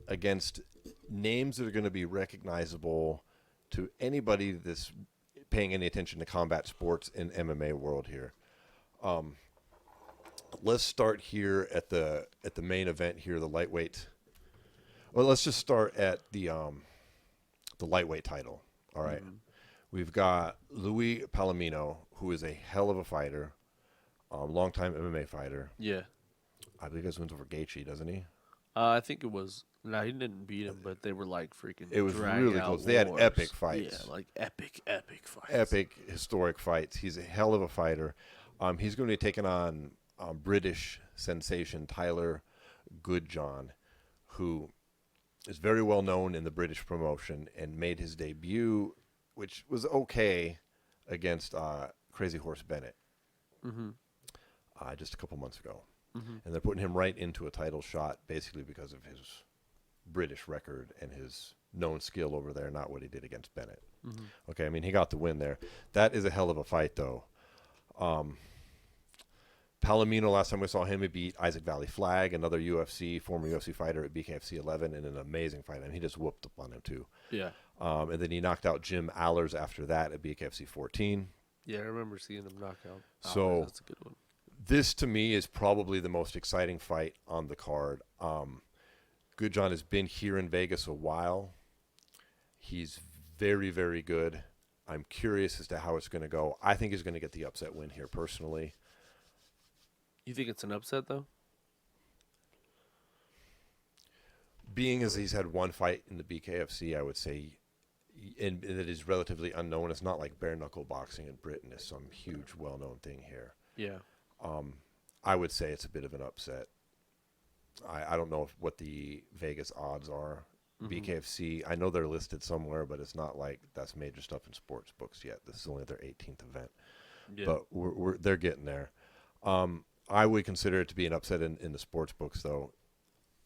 against names that are going to be recognizable to anybody that's paying any attention to combat sports in MMA world here. Let's start here at the main event here, the lightweight. Well, let's just start at the lightweight title. All right. We've got Louis Palomino, who is a hell of a fighter, longtime MMA fighter. Yeah. I believe he wins over Gaethje, doesn't he? I think it was. No, he didn't beat him, but they were like freaking. It was really close. They had epic fights. Yeah, like epic fights. Epic, historic fights. He's a hell of a fighter. He's going to be taking on British sensation Tyler Goodjohn, who is very well known in the British promotion and made his debut, which was okay, against Crazy Horse Bennett just a couple months ago. And they're putting him right into a title shot basically because of his British record and his known skill over there, not what he did against Bennett. Okay, I mean, he got the win there. That is a hell of a fight, though. Palomino, last time we saw him, he beat Isaac Valley Flag, another former UFC fighter at BKFC 11, in an amazing fight. I mean, he just whooped up on him, too. Yeah. And then he knocked out Jim Allers after that at BKFC 14. Yeah, I remember seeing him knock out. So that's a good one. This, to me, is probably the most exciting fight on the card. Goodjohn has been here in Vegas a while. He's very, very good. I'm curious as to how it's going to go. I think he's going to get the upset win here, personally. You think it's an upset, though? Being as he's had one fight in the BKFC, I would say, and it is relatively unknown. It's not like bare-knuckle boxing in Britain is some huge, well-known thing here. Yeah. I would say it's a bit of an upset. I don't know what the Vegas odds are. BKFC, I know they're listed somewhere, but it's not like that's major stuff in sports books yet. This is only their 18th event. Yeah. But they're getting there. I would consider it to be an upset in the sports books, though.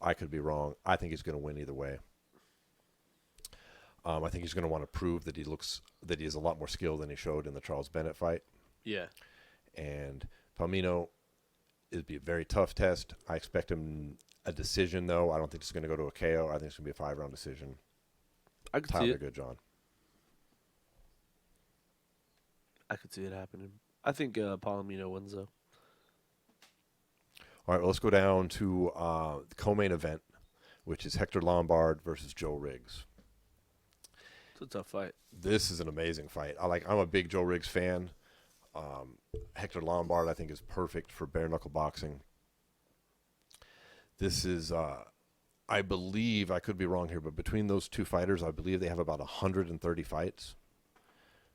I could be wrong. I think he's going to win either way. I think he's going to want to prove that he has a lot more skill than he showed in the Charles Bennett fight. Yeah. And Palomino, it'd be a very tough test. I expect him a decision, though. I don't think it's going to go to a KO. I think it's going to be a 5-round decision. I could see Tyler it. Good, John. I could see it happening. I think Palomino wins, though. All right, well, let's go down to the co-main event, which is Hector Lombard versus Joe Riggs. It's a tough fight. This is an amazing fight. I'm a big Joe Riggs fan. Hector Lombard, I think, is perfect for bare knuckle boxing. This is, I believe, I could be wrong here, but between those two fighters, I believe they have about 130 fights.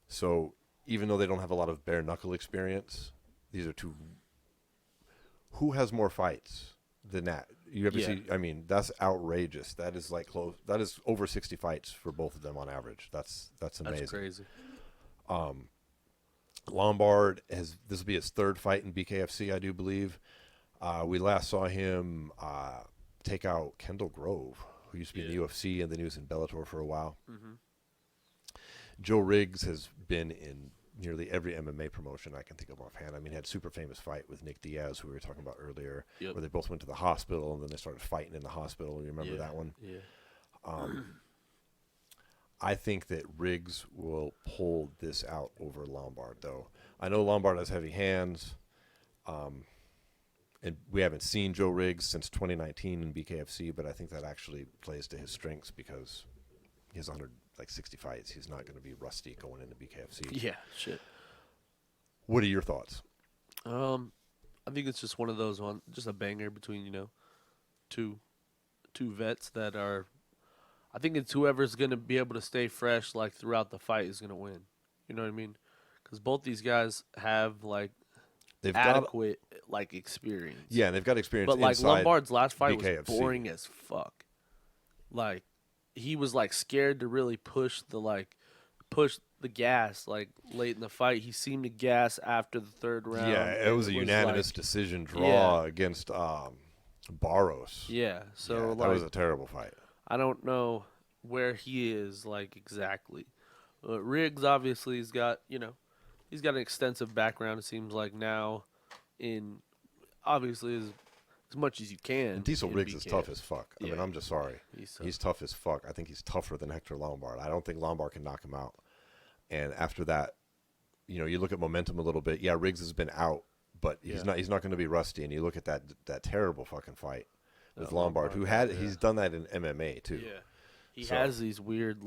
So even though they don't have a lot of bare knuckle experience, these are two. Who has more fights than that? You ever see? I mean, that's outrageous. That is like close. That is over 60 fights for both of them on average. That's amazing. That's crazy. Lombard this will be his third fight in BKFC, I do believe. We last saw him take out Kendall Grove, who used to be in the UFC, and then he was in Bellator for a while. Mm-hmm. Joe Riggs has been in nearly every MMA promotion I can think of offhand. I mean, he had a super famous fight with Nick Diaz, who we were talking about earlier, where they both went to the hospital, and then they started fighting in the hospital. You remember that one? Yeah. I think that Riggs will pull this out over Lombard, though. I know Lombard has heavy hands, and we haven't seen Joe Riggs since 2019 in BKFC, but I think that actually plays to his strengths because he has 160 fights. He's not going to be rusty going into BKFC. Yeah, shit. What are your thoughts? I think it's just one of those just a banger between two vets that are. I think it's whoever's going to be able to stay fresh like throughout the fight is going to win. You know what I mean? Because both these guys have like They've adequate like experience. Yeah, and they've got experience. But like inside Lombard's last fight BKFC. was boring as fuck. Like he was like scared to really push the gas like late in the fight. He seemed to gas after the third round. Yeah, it was a unanimous decision draw against Barros. Yeah, so that was a terrible fight. I don't know where he is like exactly. Riggs obviously he's got he's got an extensive background. It seems like now in obviously as much as you can. And Diesel Riggs is tough as fuck. I mean, I'm just sorry. He's tough as fuck. I think he's tougher than Hector Lombard. I don't think Lombard can knock him out. And after that, you look at momentum a little bit. Yeah, Riggs has been out, but he's not going to be rusty. And you look at that terrible fucking fight with Lombard, he's done that in MMA too. Yeah. He has these weird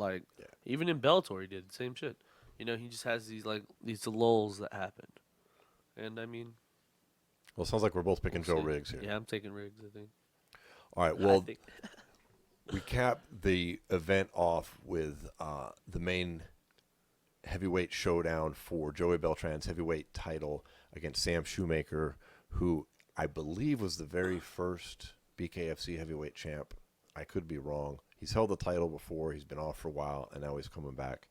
even in Bellator he did the same shit. He just has these these lulls that happened. And I mean, well, it sounds like we're both picking Joe Riggs here. Yeah, I'm taking Riggs, I think. All right, well, we cap the event off with the main heavyweight showdown for Joey Beltran's heavyweight title against Sam Shoemaker, who I believe was the very first BKFC heavyweight champ. I could be wrong. He's held the title before. He's been off for a while, and now he's coming back.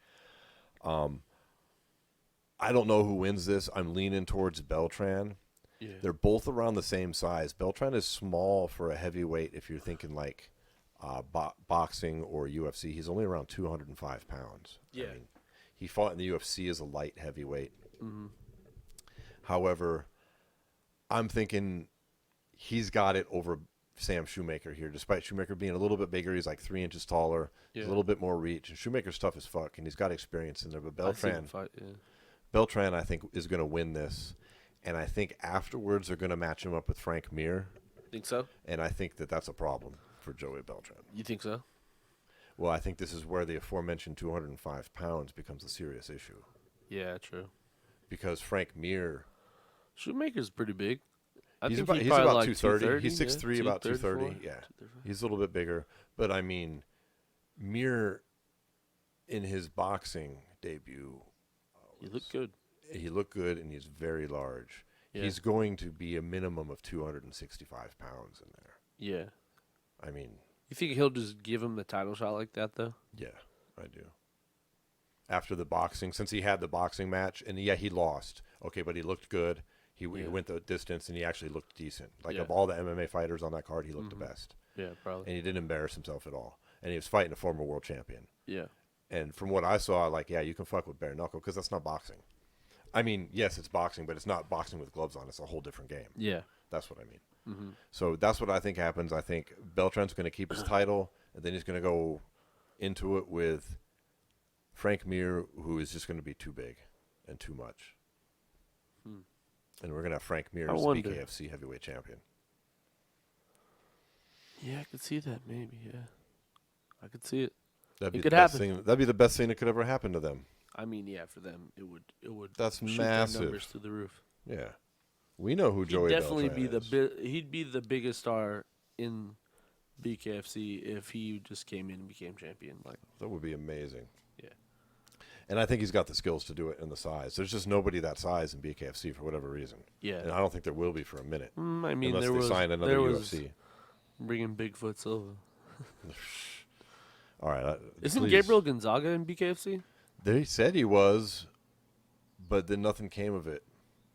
I don't know who wins this. I'm leaning towards Beltran. Yeah. They're both around the same size. Beltran is small for a heavyweight if you're thinking like boxing or UFC. He's only around 205 pounds. Yeah. I mean, he fought in the UFC as a light heavyweight. Mm-hmm. However, I'm thinking he's got it over Sam Shoemaker here. Despite Shoemaker being a little bit bigger, he's like 3 inches taller, a little bit more reach. And Shoemaker's tough as fuck, and he's got experience in there. But Beltran, I think, is going to win this. And I think afterwards they're going to match him up with Frank Mir. Think so? And I think that's a problem for Joey Beltran. You think so? Well, I think this is where the aforementioned 205 pounds becomes a serious issue. Yeah, true. Because Frank Mir... Shoemaker's pretty big. He's about 230. He's 6'3", about 230. Yeah, he's a little bit bigger. But, I mean, Mir, in his boxing debut... he looked good. He looked good, and he's very large. Yeah. He's going to be a minimum of 265 pounds in there. Yeah. I mean... You think he'll just give him the title shot like that, though? Yeah, I do. After the boxing, since he had the boxing match, and he lost. Okay, but he looked good. He went the distance, and he actually looked decent. Like, of all the MMA fighters on that card, he looked the best. Yeah, probably. And he didn't embarrass himself at all. And he was fighting a former world champion. Yeah. And from what I saw, you can fuck with bare knuckle because that's not boxing. I mean, yes, it's boxing, but it's not boxing with gloves on. It's a whole different game. Yeah. That's what I mean. Mm-hmm. So that's what I think happens. I think Beltran's going to keep his title, and then he's going to go into it with Frank Mir, who is just going to be too big and too much. And we're going to have Frank Mir as the BKFC heavyweight champion. Yeah, I could see that maybe, yeah. I could see it. It could happen. That'd be the best thing that could ever happen to them. I mean, yeah, for them, it would That's shoot massive. their numbers through the roof. Yeah. We know who Joey Definitely Beltran be is. he'd be the biggest star in BKFC if he just came in and became champion. Like That would be amazing. Yeah. And I think he's got the skills to do it and the size. There's just nobody that size in BKFC for whatever reason. Yeah. And I don't think there will be for a minute. I mean, unless there they was sign another UFC. Bringing Bigfoot Silva. All right. Isn't please. Gabriel Gonzaga in BKFC? They said he was, but then nothing came of it.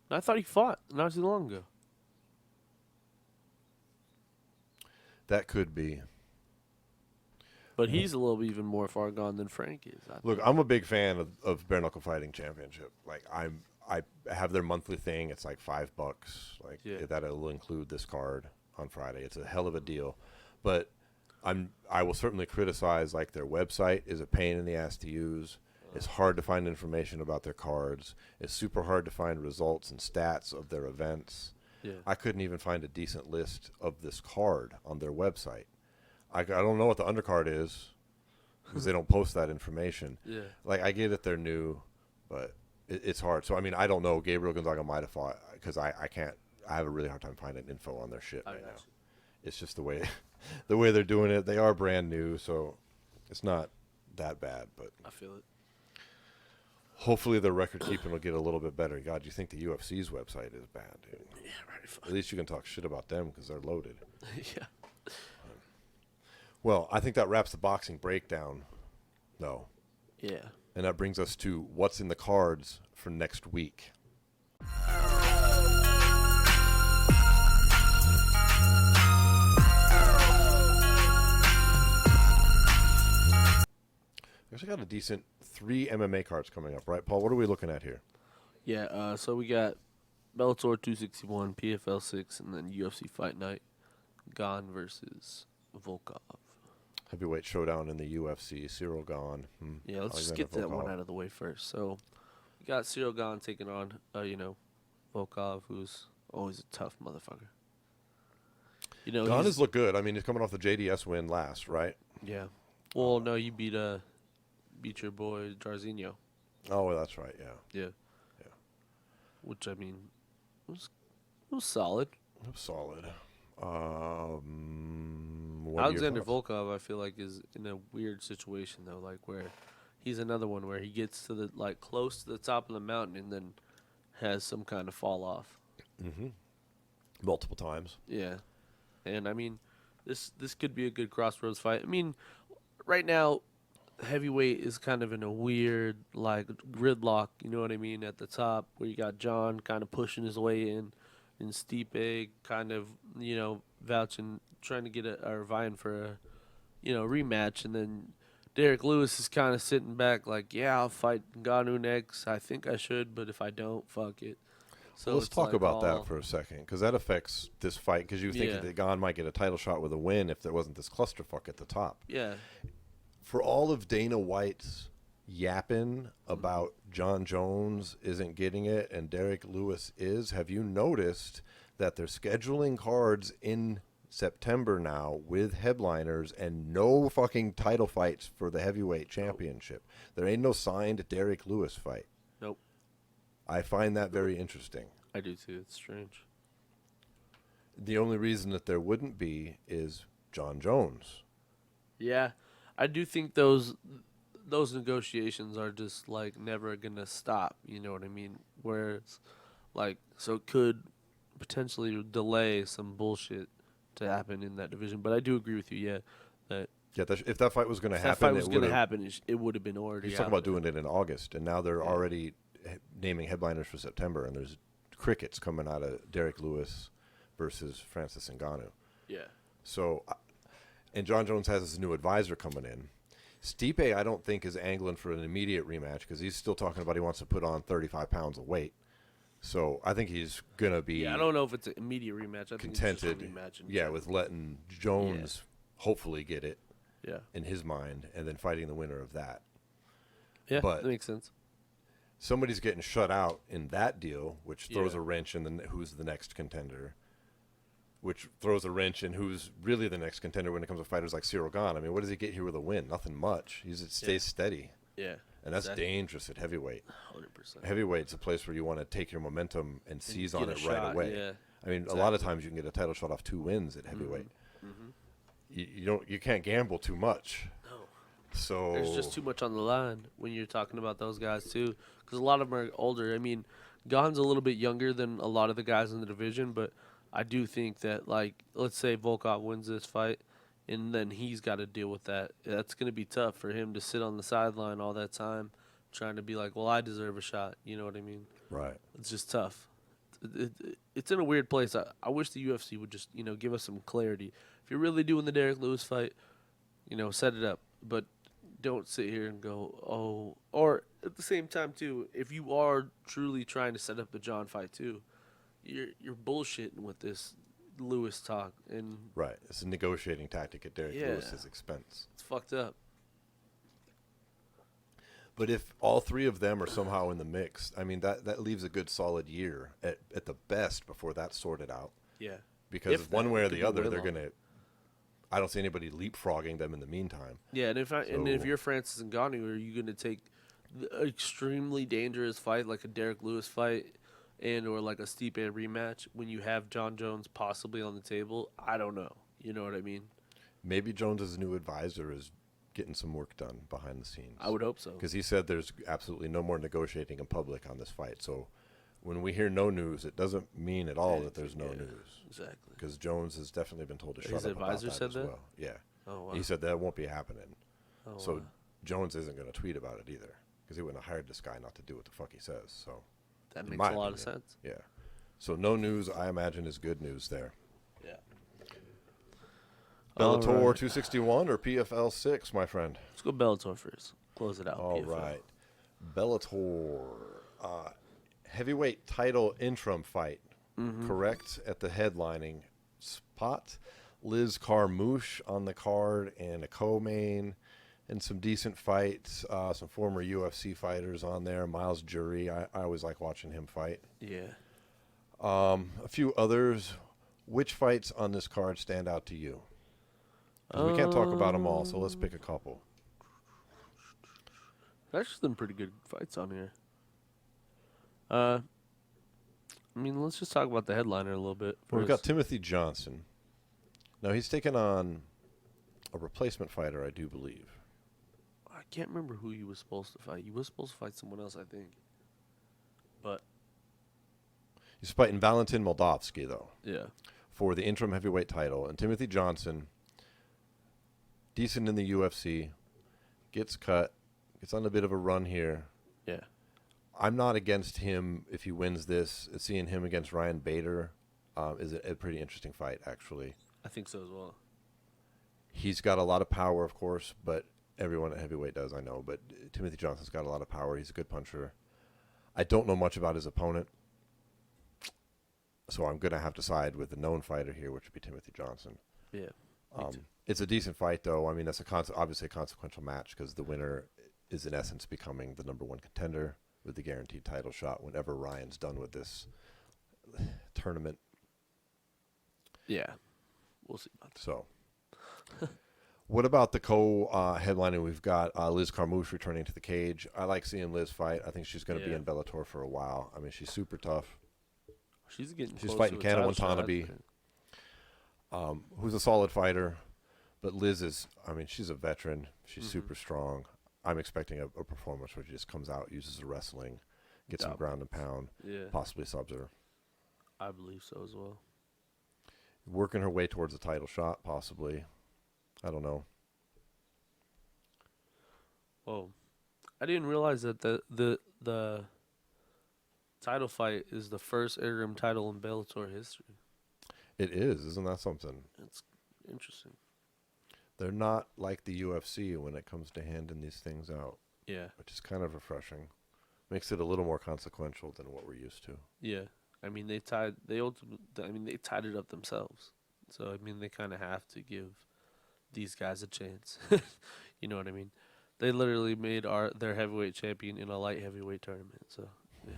I thought he fought not too long ago. That could be. But he's a little even more far gone than Frank is. Look, I'm a big fan of Bare Knuckle Fighting Championship. Like I have their monthly thing. It's like $5. Like that'll include this card on Friday. It's a hell of a deal. But I will certainly criticize like their website is a pain in the ass to use. It's hard to find information about their cards. It's super hard to find results and stats of their events. Yeah. I couldn't even find a decent list of this card on their website. I don't know what the undercard is because they don't post that information. Yeah. Like, I get it, they're new, but it's hard. So, I mean, I don't know. Gabriel Gonzaga might have fought because I can't. I have a really hard time finding info on their shit right now. It's just the way they're doing it. They are brand new, so it's not that bad. But I feel it. Hopefully their record keeping will get a little bit better. God, you think the UFC's website is bad, dude? Yeah, right. At least you can talk shit about them because they're loaded. Yeah. Well, I think that wraps the boxing breakdown, though. Yeah. And that brings us to what's in the cards for next week. We actually got a decent 3 MMA cards coming up, right, Paul? What are we looking at here? Yeah, so we got Bellator 261, PFL 6, and then UFC Fight Night, Gane versus Volkov. Heavyweight showdown in the UFC. Cyril Gane. Yeah, let's just get that one out of the way first. So we got Cyril Gane taking on, Volkov, who's always a tough motherfucker. Gane has looked good. I mean, he's coming off the JDS win last, right? Yeah. Well, no, you beat your boy Jarzinho. Oh, that's right. Yeah. Yeah. Yeah. Which I mean, was solid. It was solid. Alexander Volkov, I feel like, is in a weird situation though, like where he's another one where he gets to the close to the top of the mountain and then has some kind of fall off. Mm-hmm. Multiple times. Yeah, and I mean, this could be a good crossroads fight. I mean, right now, heavyweight is kind of in a weird gridlock. You know what I mean? At the top, where you got John kind of pushing his way in, and Stipe kind of vouching, trying to get or vying for a rematch, and then Derek Lewis is kind of sitting back like, yeah, I'll fight Ngannou next. I think I should, but if I don't, fuck it. So let's talk about that for a second, because that affects this fight. Because you think that Gane might get a title shot with a win if there wasn't this clusterfuck at the top. Yeah. For all of Dana White's yapping about John Jones isn't getting it and Derek Lewis is, have you noticed that they're scheduling cards in September now with headliners and no fucking title fights for the heavyweight championship? There ain't no signed Derek Lewis fight. Nope. I find that very interesting. I do too. It's strange. The only reason that there wouldn't be is John Jones. Yeah. I do think those negotiations are just never gonna stop. You know what I mean? Whereas, so it could potentially delay some bullshit to happen in that division. But I do agree with you. Yeah, that if that fight was going to happen, it would have been already. He's talking about doing it in August, and now they're already naming headliners for September, and there's crickets coming out of Derek Lewis versus Francis Ngannou. Yeah. So. And John Jones has his new advisor coming in. Stipe, I don't think, is angling for an immediate rematch because he's still talking about he wants to put on 35 pounds of weight. So I think he's going to be I don't know if it's an immediate rematch. I think it's just a rematch. with letting Jones hopefully get it in his mind and then fighting the winner of that. Yeah, but that makes sense. Somebody's getting shut out in that deal, which throws a wrench in who's the next contender, which throws a wrench in who's really the next contender when it comes to fighters like Cyril Gane. I mean, what does he get here with a win? Nothing much. It stays steady. Yeah. And that's dangerous at heavyweight. 100%. Heavyweight's a place where you want to take your momentum and seize on it right away. Yeah. I mean, a lot of times you can get a title shot off 2 wins at heavyweight. You can't gamble too much. No. So there's just too much on the line when you're talking about those guys too, because a lot of them are older. I mean, Gane's a little bit younger than a lot of the guys in the division, but I do think that, like, let's say Volkov wins this fight, and then he's got to deal with that. That's going to be tough for him to sit on the sideline all that time trying to be like, well, I deserve a shot. You know what I mean? Right. It's just tough. It's in a weird place. I wish the UFC would just, give us some clarity. If you're really doing the Derek Lewis fight, set it up. But don't sit here and go, oh. Or at the same time, too, if you are truly trying to set up the John fight, too, you're bullshitting with this Lewis talk. And right. It's a negotiating tactic at Derek Lewis's expense. It's fucked up. But if all 3 of them are somehow in the mix, I mean, that leaves a good solid year at the best before that's sorted out. Yeah. Because one way or the other, they're going to – I don't see anybody leapfrogging them in the meantime. Yeah, and if you're Francis Ngannou, are you going to take the extremely dangerous fight like a Derek Lewis fight or like a Stipe rematch when you have John Jones possibly on the table? I don't know. You know what I mean? Maybe Jones's new advisor is getting some work done behind the scenes. I would hope so. Because he said there's absolutely no more negotiating in public on this fight. So when we hear no news, it doesn't mean at all that there's no news. Exactly. Because Jones has definitely been told to shut His up advisor about that said as that? well. Yeah. Oh, wow. He said that won't be happening. Oh, so wow. Jones isn't going to tweet about it either. Because he wouldn't have hired this guy not to do what the fuck he says. So that makes a lot of sense. Yeah. So no news, I imagine, is good news there. Yeah. Bellator 261 or PFL 6, my friend? Let's go Bellator first. Close it out. All PFL. right. Bellator. Heavyweight title interim fight. Correct? At the headlining spot. Liz Carmouche on the card and a co-main and some decent fights. Some former UFC fighters on there. Miles Jury. I always like watching him fight. Yeah. A few others. Which fights on this card stand out to you? 'Cause we can't talk about them all, so let's pick a couple. There's some pretty good fights on here. I mean, let's just talk about the headliner a little bit. Well, we've got Timothy Johnson. Now, he's taken on a replacement fighter, I do believe. I can't remember who he was supposed to fight. He was supposed to fight someone else, I think. But He's fighting Valentin Moldavsky, though, yeah, for the interim heavyweight title. And Timothy Johnson, decent in the UFC, gets cut, gets on a bit of a run here. yeah. I'm not against him if he wins this. Seeing him against Ryan Bader is a pretty interesting fight, actually. I think so as well. He's got a lot of power, of course, but everyone at heavyweight does, I know. But Timothy Johnson's got a lot of power. He's a good puncher. I don't know much about his opponent, so I'm going to have to side with the known fighter here, which would be Timothy Johnson. Yeah. It's a decent fight, though. I mean, that's obviously a consequential match because the winner is, in essence, becoming the #1 contender with the guaranteed title shot whenever Ryan's done with this tournament. Yeah. We'll see about that. So, what about the co-headliner? We've got Liz Carmouche returning to the cage. I like seeing Liz fight. I think she's going to be in Bellator for a while. I mean, she's super tough. She's fighting Canna Watanabe, who's a solid fighter. But Liz is, I mean, she's a veteran. She's super strong. I'm expecting a performance where she just comes out, uses the wrestling, gets some ground and pound, possibly subs her. I believe so as well. Working her way towards a title shot, possibly. I don't know. Oh, I didn't realize that the title fight is the first interim title in Bellator history. It is, isn't that something? It's interesting. They're not like the UFC when it comes to handing these things out, Yeah. which is kind of refreshing. Makes it a little more consequential than what we're used to. Yeah. I mean, they tied it up themselves. So, I mean, they kind of have to give these guys a chance. You know what I mean? They literally made their heavyweight champion in a light heavyweight tournament. So, yeah.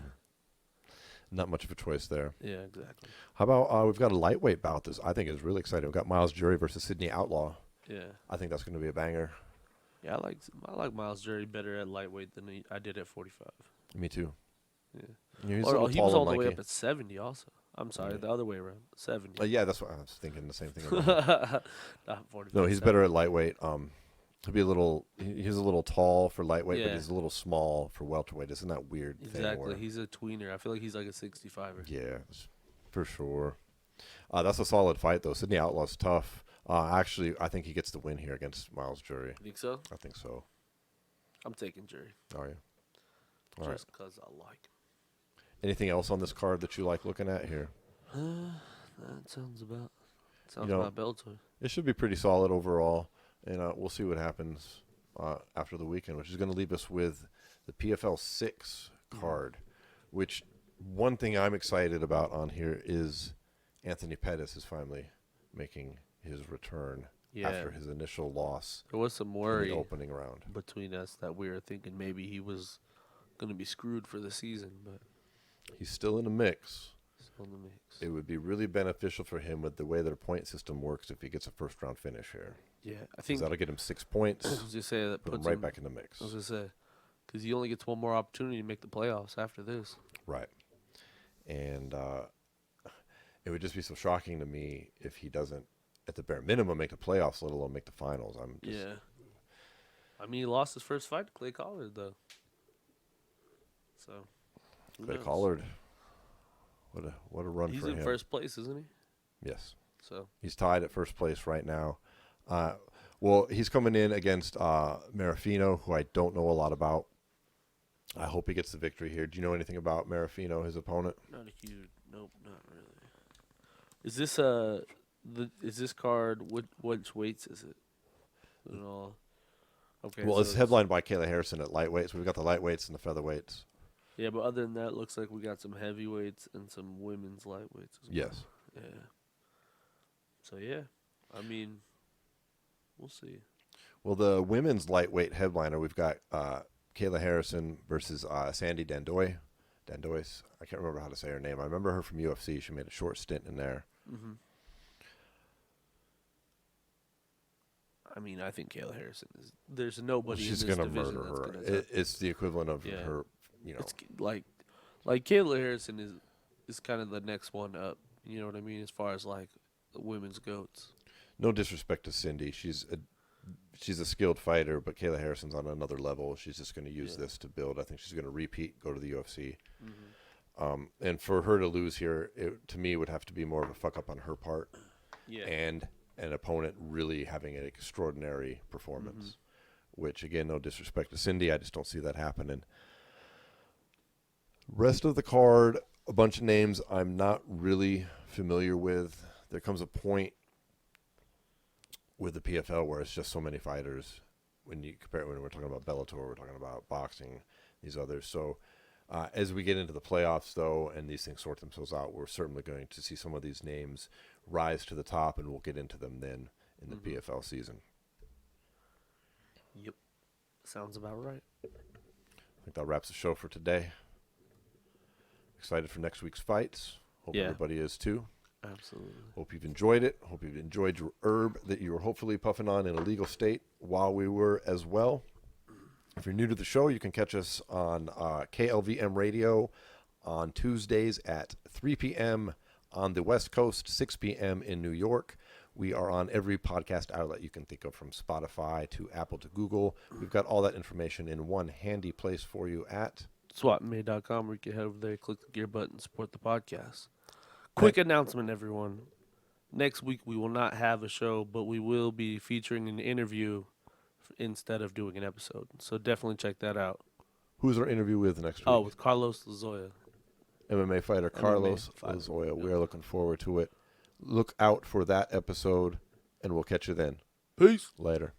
Not much of a choice there. Yeah, exactly. How about we've got a lightweight bout. This I think is really exciting. We've got Miles Jury versus Sydney Outlaw. Yeah. I think that's going to be a banger. Yeah, I like Miles Jury better at lightweight than I did at 45. Me too. Yeah. He's a Or little he was tall all the and way lanky. up at 70 also. I'm sorry, Yeah. the other way around. 70. Yeah, that's what I was thinking. The same thing. About Not 45. no, he's 70. better at lightweight. He'll be a little. He's a little tall for lightweight, but Yeah. he's a little small for welterweight. Isn't that weird? Thing Exactly. where- He's a tweener. I feel like he's like a 65er. Yeah, for sure. That's a solid fight, though. Sydney Outlaw's tough. Actually, I think he gets the win here against Miles Jury. You think so? I think so. I'm taking Jury. Are you? All right. Just because I like him. Anything else on this card that you like looking at here? That sounds about know- about Bellator. It should be pretty solid overall, and we'll see what happens after the weekend, which is going to leave us with the PFL 6 card, which one thing I'm excited about on here is Anthony Pettis is finally making his return Yeah. after his initial loss There was some in worry the opening round. between us that we were thinking maybe he was going to be screwed for the season, but He's still in the mix. still in the mix. It would be really beneficial for him with the way their point system works if he gets a first-round finish here. Yeah, I 'Cause think that'll get him 6 points, I was just say that put him puts right him back in the mix. I was gonna say because he only gets one more opportunity to make the playoffs after this. Right. And it would just be so shocking to me if he doesn't, at the bare minimum, make the playoffs, let alone make the finals. I'm just, Yeah, I mean he lost his first fight to Clay Collard though. So who Clay knows? Collard. What a run He's for in him. first place, isn't he? Yes. So He's tied at first place right now. Well, he's coming in against Marafino, who I don't know a lot about. I hope he gets the victory here. Do you know anything about Marafino, his opponent? not a huge. Nope, not really. Is this is this card which weights is it? And all. Okay. Well, so it's headlined by Kayla Harrison at lightweight, so we've got the lightweights and the featherweights. Yeah, but other than that, it looks like we got some heavyweights and some women's lightweights as well. Yes. Yeah. So yeah, I mean, we'll see. Well, the women's lightweight headliner, we've got Kayla Harrison versus Sandy Dandoy. Dandois. I can't remember how to say her name. I remember her from UFC. She made a short stint in there. Mm-hmm. I mean, I think Kayla Harrison is. There's nobody She's in this going to division murder that's her. gonna. It's the equivalent of Yeah. her, It's like Kayla Harrison is kind of the next one up. You know what I mean? As far as like the women's goats. no disrespect to Cindy. She's a skilled fighter, but Kayla Harrison's on another level. She's just going to use Yeah. this to build. I think she's going to repeat, go to the UFC. Mm-hmm. And for her to lose here, to me, would have to be more of a fuck up on her part. Yeah. And an opponent really having an extraordinary performance, which, again, no disrespect to Cindy. I just don't see that happening. Rest of the card, a bunch of names I'm not really familiar with. There comes a point with the PFL where it's just so many fighters. When we're talking about Bellator, we're talking about boxing, these others. So as we get into the playoffs, though, and these things sort themselves out, we're certainly going to see some of these names rise to the top, and we'll get into them then in the PFL season. Yep. Sounds about right. I think that wraps the show for today. Excited for next week's fights. Hope Yeah. everybody is too. Absolutely. Hope you've enjoyed it. Hope you've enjoyed your herb that you were hopefully puffing on in a legal state while we were as well. If you're new to the show, you can catch us on KLVM Radio on Tuesdays at 3 p.m. on the West Coast, 6 p.m. in New York. We are on every podcast outlet you can think of, from Spotify to Apple to Google. We've got all that information in one handy place for you at SWATmade.com, where you can head over there, click the gear button, support the podcast. Quick announcement, everyone. Next week, we will not have a show, but we will be featuring an interview instead of doing an episode. So definitely check that out. Who's our interview with next week? Oh, with Carlos Lazoya. MMA fighter Carlos fighter. Lazoya. We are looking forward to it. Look out for that episode, and we'll catch you then. Peace. Later.